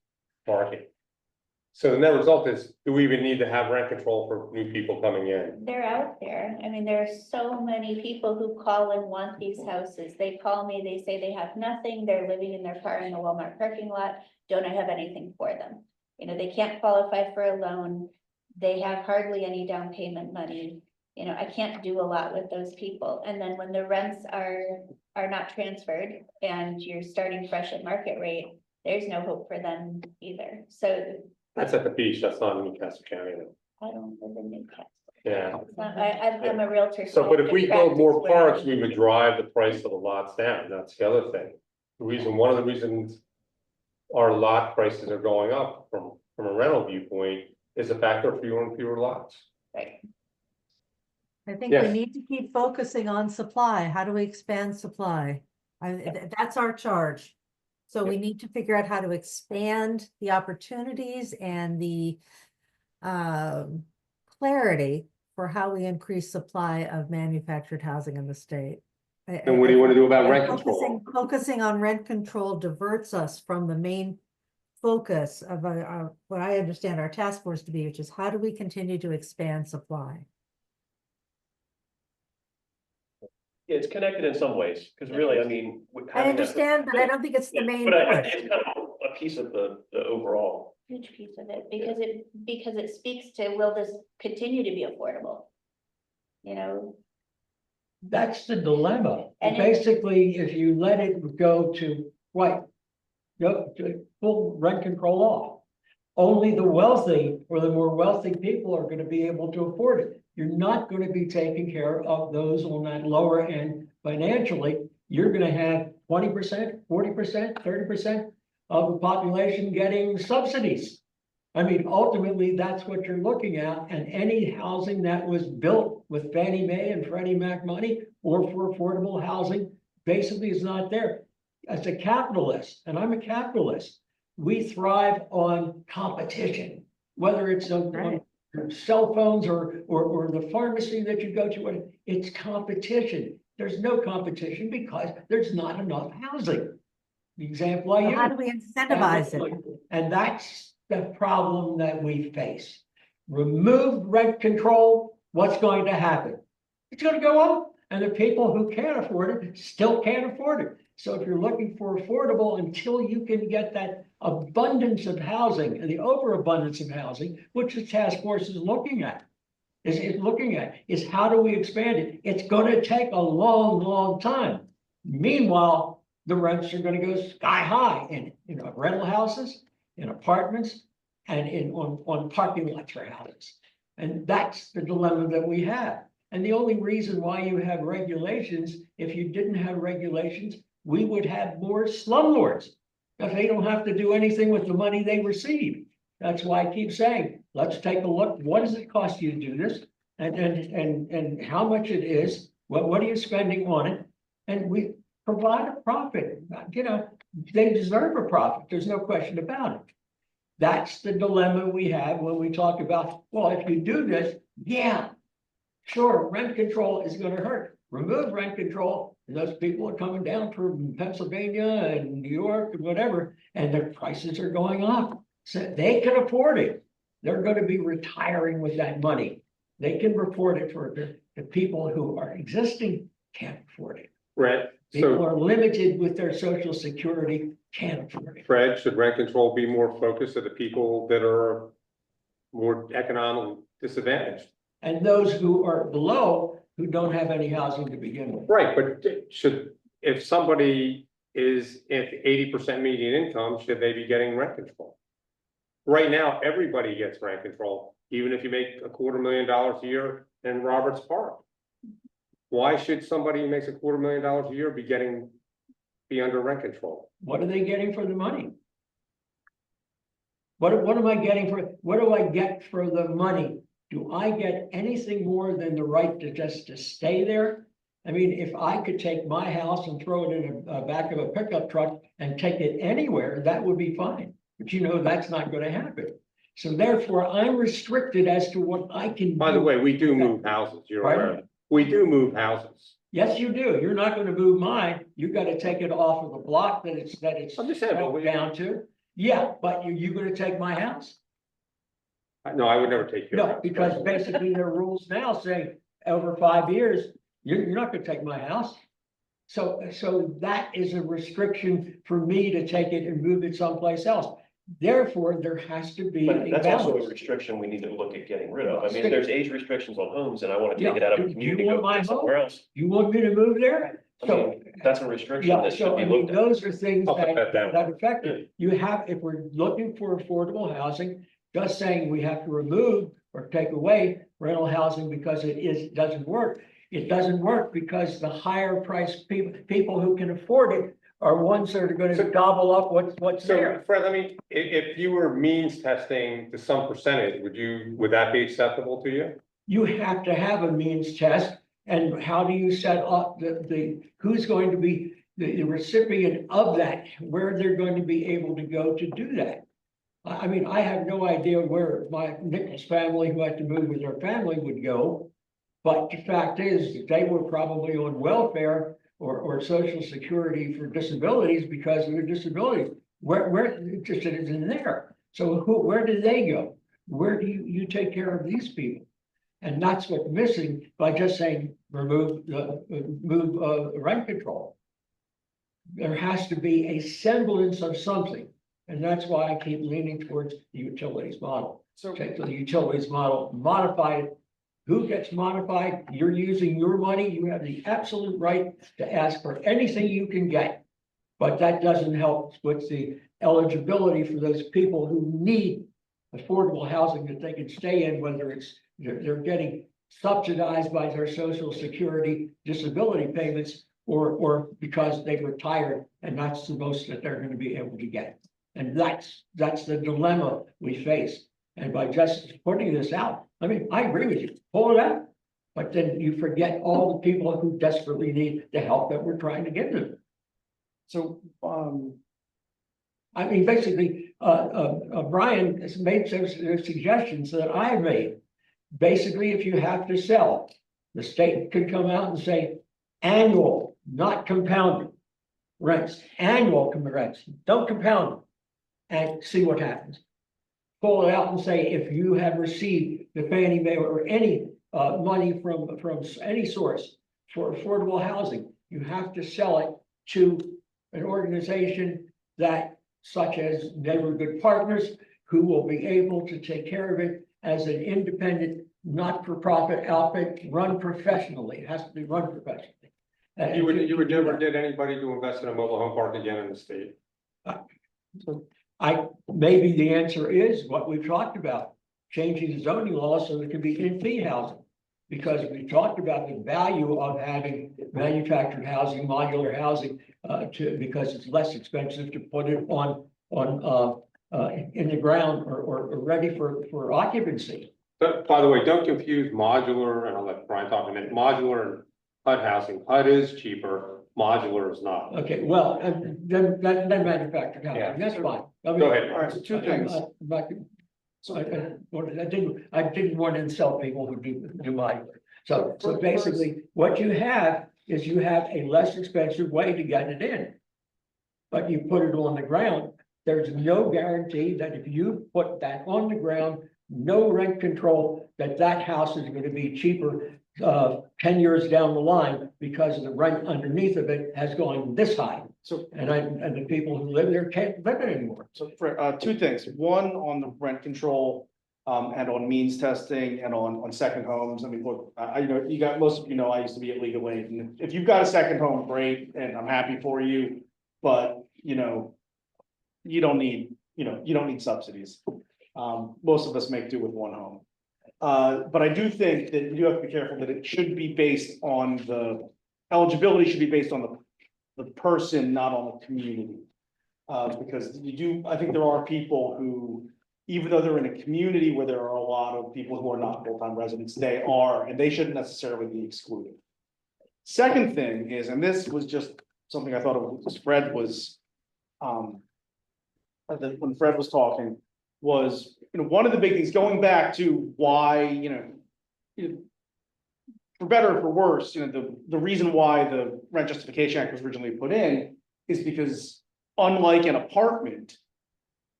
market. So the net result is, do we even need to have rent control for new people coming in? They're out there. I mean, there are so many people who call and want these houses. They call me, they say they have nothing. They're living in their car in the Walmart parking lot. Don't I have anything for them? You know, they can't qualify for a loan. They have hardly any down payment money. You know, I can't do a lot with those people. And then when the rents are not transferred and you're starting fresh at market rate, there's no hope for them either. So That's at the beach, that's not in Newcastle County. I don't live in Newcastle. Yeah. It's not- I'm a realtor. So, I but if can we build more practice where I parks, we would drive the price of the lots down, that's the other thing. One of the reasons our lot prices are going up from a rental viewpoint is the fact there are fewer and fewer lots. Right. I think we Yes. need to keep focusing on supply. How do we expand supply? That's our charge. So we need to figure out how to expand the opportunities and the clarity for how we increase supply of manufactured housing in the state. And what do you want to do about rent Focusing, control? focusing on rent control diverts us from the main focus of what I understand our task force to be, which is how do we continue to expand supply? Yeah, it's connected in some ways, because really, I mean. I understand, but I don't think it's the main But I push. think it's kind of a piece of the overall. Huge piece of it, because it speaks to, will this continue to be affordable? You know, That's the dilemma. And it- Basically, if you let it go to, right, go to full rent control off. Only the wealthy or the more wealthy people are gonna be able to afford it. You're not gonna be taking care of those on that lower end financially. You're gonna have 20%, 40%, 30% of the population getting subsidies. I mean, ultimately, that's what you're looking at, and any housing that was built with Fannie Mae and Freddie Mac money or for affordable housing basically is not there. As a capitalist, and I'm a capitalist, we thrive on competition, whether it's on your cell phones or the pharmacy that you go to, it's competition. There's no competition because there's not enough housing. The example I So use. how do we incentivize it? And that's the problem that we face. Remove rent control, what's going to happen? It's gonna go up, and the people who can't afford it still can't afford it. So if you're looking for affordable, until you can get that abundance of housing and the overabundance of housing, which the task force is looking at. Is how do we expand it? It's gonna take a long, long time. Meanwhile, the rents are gonna go sky high in, rental houses, in apartments, and on parking lots for houses. And that's the dilemma that we have. And the only reason why you have regulations, if you didn't have regulations, we would have more slumlords. If they don't have to do anything with the money they receive. That's why I keep saying, let's take a look, what does it cost you to do this? And how much it is, what are you spending on it? And we provide a profit, they deserve a profit, there's no question about it. That's the dilemma we have when we talk about, well, if you do this, yeah, sure, rent control is gonna hurt. Remove rent control, and those people are coming down from Pennsylvania and New York and whatever, and their prices are going up. So they can afford it. They're gonna be retiring with that money. They can afford it for the people who are existing can't afford it. Right, People so are limited with their social security, can't afford it. Fred, should rent control be more focused to the people that are more economically disadvantaged? And those who are below, who don't have any housing to begin with. Right, but should if somebody is at 80% median income, should they be getting rent control? Right now, everybody gets rent control, even if you make $250,000 a year in Roberts Park. Why should somebody who makes $250,000 a year be under rent control? What are they getting for the money? What am I getting what do I get for the money? Do I get anything more than the right to just to stay there? I mean, if I could take my house and throw it in a back of a pickup truck and take it anywhere, that would be fine. But you know, that's not gonna happen. So therefore, I'm restricted as to what I can. By the do. way, we do move houses, you're Pardon? aware. We do move houses. Yes, you do. You're not gonna move mine. You gotta take it off of the block that it's I'm just saying, but down to. Yeah, but you gonna take my house? No, I would never take your No, house. because basically their rules now say over 5 years, you're not gonna take my house. So that is a restriction for me to take it and move it someplace else. Therefore, there has to be But a that's also a balance. restriction we need to look at getting rid of. I mean, if there's age restrictions on homes and I want to take it Yeah, out of a do you community, want go my put it somewhere home? else. You want me to move there? I So, mean, that's a restriction yeah, that should so be I mean, looked at. those are things I'll put that down. that affect it. You have, if we're looking for affordable housing, just saying we have to remove or take away rental housing because doesn't work. It doesn't work because the higher priced people who can afford it are ones that are gonna gobble up what's So there. Fred, I mean, if you were means testing to some percentage, would that be acceptable to you? You have to have a means test, and how do you set up who's going to be the recipient of that, where they're going to be able to go to do that? I mean, I have no idea where my Nichols family, who had to move with their family, would go. But the fact is, they were probably on welfare or social security for disabilities because of their disabilities. Where it just is in there. So where do they go? Where do you take care of these people? And that's what's missing by just saying move rent control. There has to be a semblance of something. And that's why I keep leaning towards the utilities model. So- Take the utilities model, modify it. Who gets modified? You're using your money. You have the absolute right to ask for anything you can get. But that doesn't help with the eligibility for those people who need affordable housing that they can stay in, whether it's they're getting subsidized by their social security disability payments or because they've retired and that's the most that they're going to be able to get. And that's the dilemma we face. And by just putting this out, I mean, I agree with you, pull it out. But then you forget all the people who desperately need the help that we're trying to give them. So, I mean, basically, Brian has made some suggestions that I made. Basically, if you have to sell, the state could come out and say annual, not compounded rents, annual rents, don't compound them, and see what happens. Pull it out and say, if you have received the Fannie Mae or any money from any source for affordable housing, you have to sell it to an organization that, such as Neighborhood Partners, who will be able to take care of it as an independent, not-for-profit outfit run professionally. It has to be run professionally. You would never get anybody to invest in a mobile home park again in the state. Maybe the answer is what we've talked about, changing the zoning law so there can be in-fee housing. Because we talked about the value of having manufactured housing, modular housing, because it's less expensive to put it on in the ground or ready for occupancy. But by the way, don't confuse modular, and I'll let Brian talk in a minute, modular and HUD housing. HUD is cheaper, modular is not. Okay, well, then manufactured Yeah. housing, that's fine. Go ahead. all right, so two things. I didn't want to insult people who do modular. So basically, what you have is you have a less expensive way to get it in. But you put it on the ground, there's no guarantee that if you put that on the ground, no rent control, that house is going to be cheaper 10 years down the line because the rent underneath of it has gone this high. So, And the people who live there can't live it anymore. so for, two things. One, on the rent control, and on means testing and on second homes. I mean, look, you know, you got, most of you know, I used to be at Legal Aid, and if you've got a second home, great, and I'm happy for you. But, you know, you don't need subsidies. Most of us make do with one home. But I do think that you do have to be careful that it should be based on eligibility should be based on the person, not on the community. Because I think there are people who, even though they're in a community where there are a lot of people who are not full-time residents, and they shouldn't necessarily be excluded. Second thing is, and this was just something I thought of, was Fred was, when Fred was talking, was, you know, one of the big things, going back to why, you know, for better or for worse, you know, the reason why the Rent Justification Act was originally put in is because, unlike an apartment,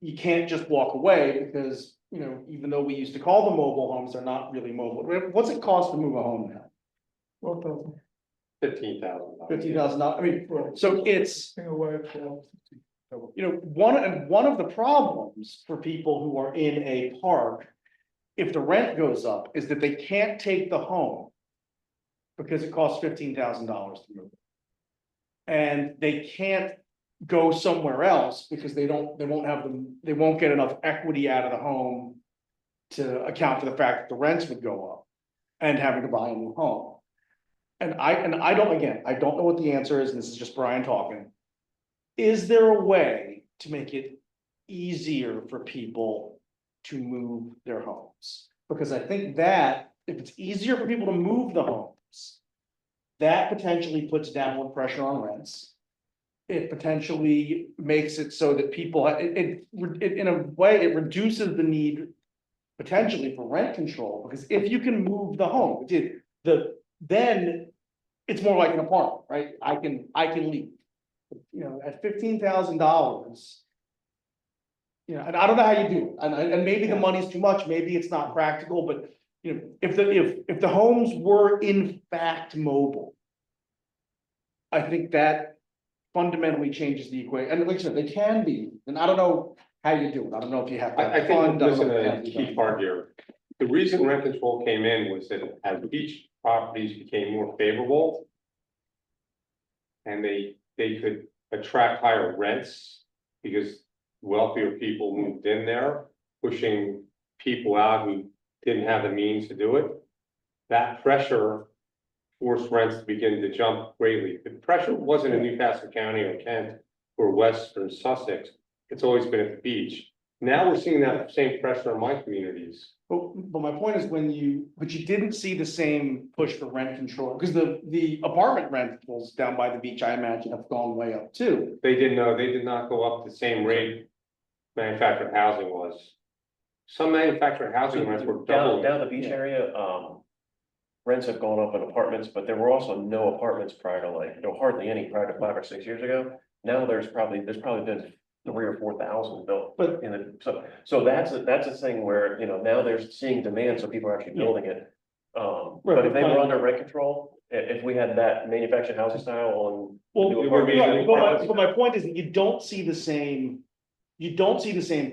you can't just walk away because, you know, even though we used to call them mobile homes, they're not really mobile. What's it cost to move a home now? $15,000. $15,000. I mean, so it's, you know, one of the problems for people who are in a park, if the rent goes up, is that they can't take the home because it costs $15,000 to move it. And they can't go somewhere else because they won't get enough equity out of the home to account for the fact that the rents would go up and having to buy a new home. And I don't know what the answer is, and this is just Brian talking. Is there a way to make it easier for people to move their homes? Because I think that if it's easier for people to move the homes, that potentially puts downward pressure on rents. It potentially makes it so that people, in a way, it reduces the need potentially for rent control, because if you can move the home, then it's more like an apartment, right? I can leave. You know, at $15,000, you know, and I don't know how you do it, and maybe the money's too much, maybe it's not practical, but you know, if the homes were in fact mobile, I think that fundamentally changes the equation. And like I said, they can be, and I don't know how you do it. I don't know if you have. I think, listen, a key part here, the reason rent control came in was that as beach properties became more favorable, and they could attract higher rents because wealthier people moved in there, pushing people out who didn't have the means to do it. That pressure forced rents to begin to jump greatly. The pressure wasn't in Newcastle County or Kent or Western Sussex. It's always been at the beach. Now we're seeing that same pressure in my communities. But my point is but you didn't see the same push for rent control, because the apartment rentals down by the beach, I imagine, have gone way up too. They did not go up the same rate manufactured housing was. Some manufactured housing rents were doubling. Down the beach area, rents have gone up in apartments, but there were also no apartments prior to hardly any prior to 5 or 6 years ago. Now there's probably been 3,000 or 4,000 built, But so that's a thing where, you know, now they're seeing demand, so people are actually building it. But if they were under rent control, if we had that manufactured housing style on. But my point is that you don't see the same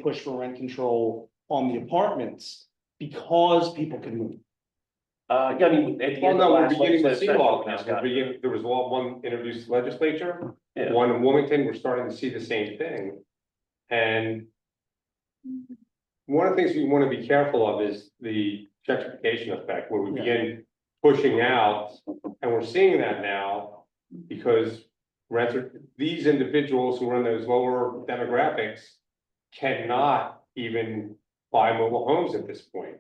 push for rent control on the apartments because people can move. I mean, at the Well, end of no, we're last beginning to see legislative law session, now. we just got- There was one introduced legislature, Yeah. one in Wilmington, we're starting to see the same thing. And one of the things we want to be careful of is the gentrification effect, where we begin pushing out, and we're seeing that now because these individuals who are in those lower demographics cannot even buy mobile homes at this point.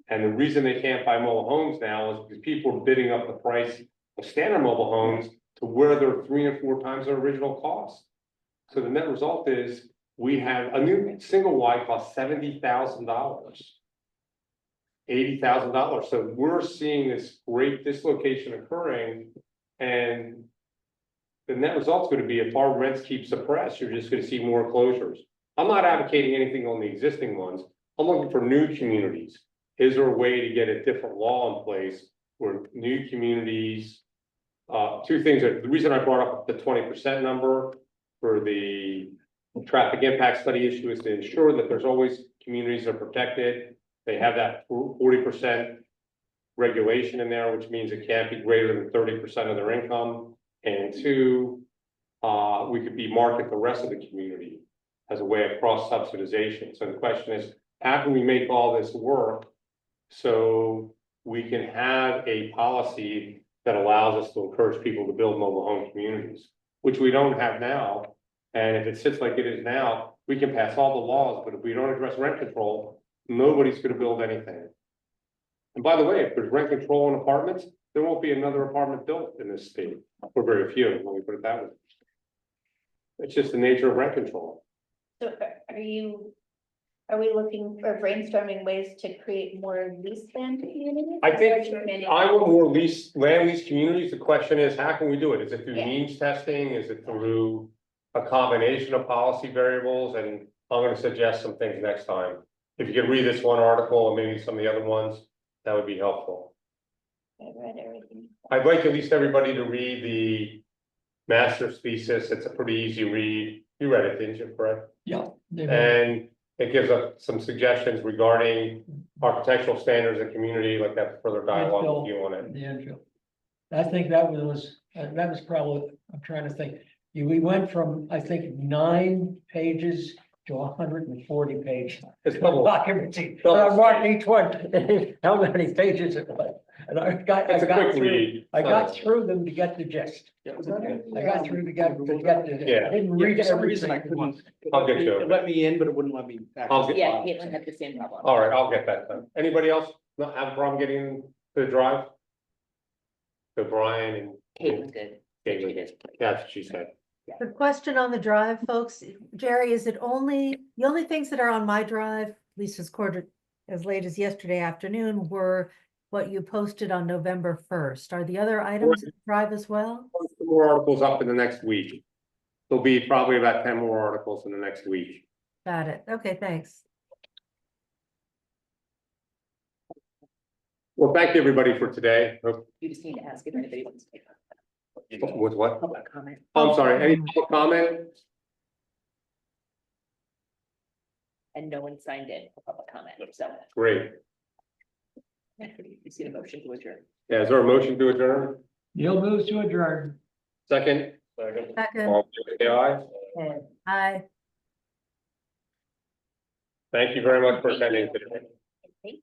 And the reason they can't buy mobile homes now is because people are bidding up the price of standard mobile homes to where they're 3 and 4 times their original cost. So the net result is we have a new single wide cost $70,000, $80,000. So we're seeing this great dislocation occurring, and the net result's going to be if our rents keep suppressed, you're just going to see more closures. I'm not advocating anything on the existing ones. I'm looking for new communities. Is there a way to get a different law in place where new communities, two things are, the reason I brought up the 20% number for the traffic impact study issue is to ensure that there's always communities are protected. They have that 40% regulation in there, which means it can't be greater than 30% of their income. And two, we could be market the rest of the community as a way of cross subsidization. So the question is, how can we make all this work so we can have a policy that allows us to encourage people to build mobile home communities, which we don't have now. And if it sits like it is now, we can pass all the laws, but if we don't address rent control, nobody's gonna build anything. And by the way, if there's rent control in apartments, there won't be another apartment built in this state, or very few, let me put it that way. It's just the nature of rent control. So are we looking or brainstorming ways to create more lease land communities? I think Or just manu- I want more land lease communities. The question is, how can we do it? Is it through Yeah. means testing? Is it through a combination of policy variables? And I'm gonna suggest some things next time. If you could read this one article and maybe some of the other ones, that would be helpful. I read everything. I'd like at least everybody to read the master's thesis. It's a pretty easy read. You read it, didn't you, Fred? Yeah. And it gives us some suggestions regarding architectural standards and community, like that further dialogue with you on it. Andrew. I think that was probably, I'm trying to think, we went from, I think, 9 pages to 140 pages. It's double. Document, Double. I marked each one, how many pages it was, and I It's a quick got read. through them to get the gist. I got through to get the, Yeah. I didn't read For some everything. reason I couldn't. I'll get you. It let me in, but it wouldn't let me. I'll get- Yeah, Caitlin had the same problem. All right, I'll get that done. Anybody else not have a problem getting to the drive? So Brian and Caitlin did. She Caitlin, did. that's what she said. The question on the drive, folks, Jerry, is it only, the only things that are on my drive, at least as late as yesterday afternoon, were what you posted on November 1st. Are the other items in the drive as well? Post some more articles up in the next week. There'll be probably about 10 more articles in the next week. Got it. Okay, thanks. Well, thank you, everybody, for today. Hope- You just need to ask if anybody wants to make With what? public comment. Oh, I'm sorry, any public comment? And no one signed in for public comment, so Great. you see the motion to adjourn. Yeah, is there a motion to adjourn? Neil moves to adjourn. Second? Second, All in favor, say aye. aye. Thank you very much for attending today. Okay.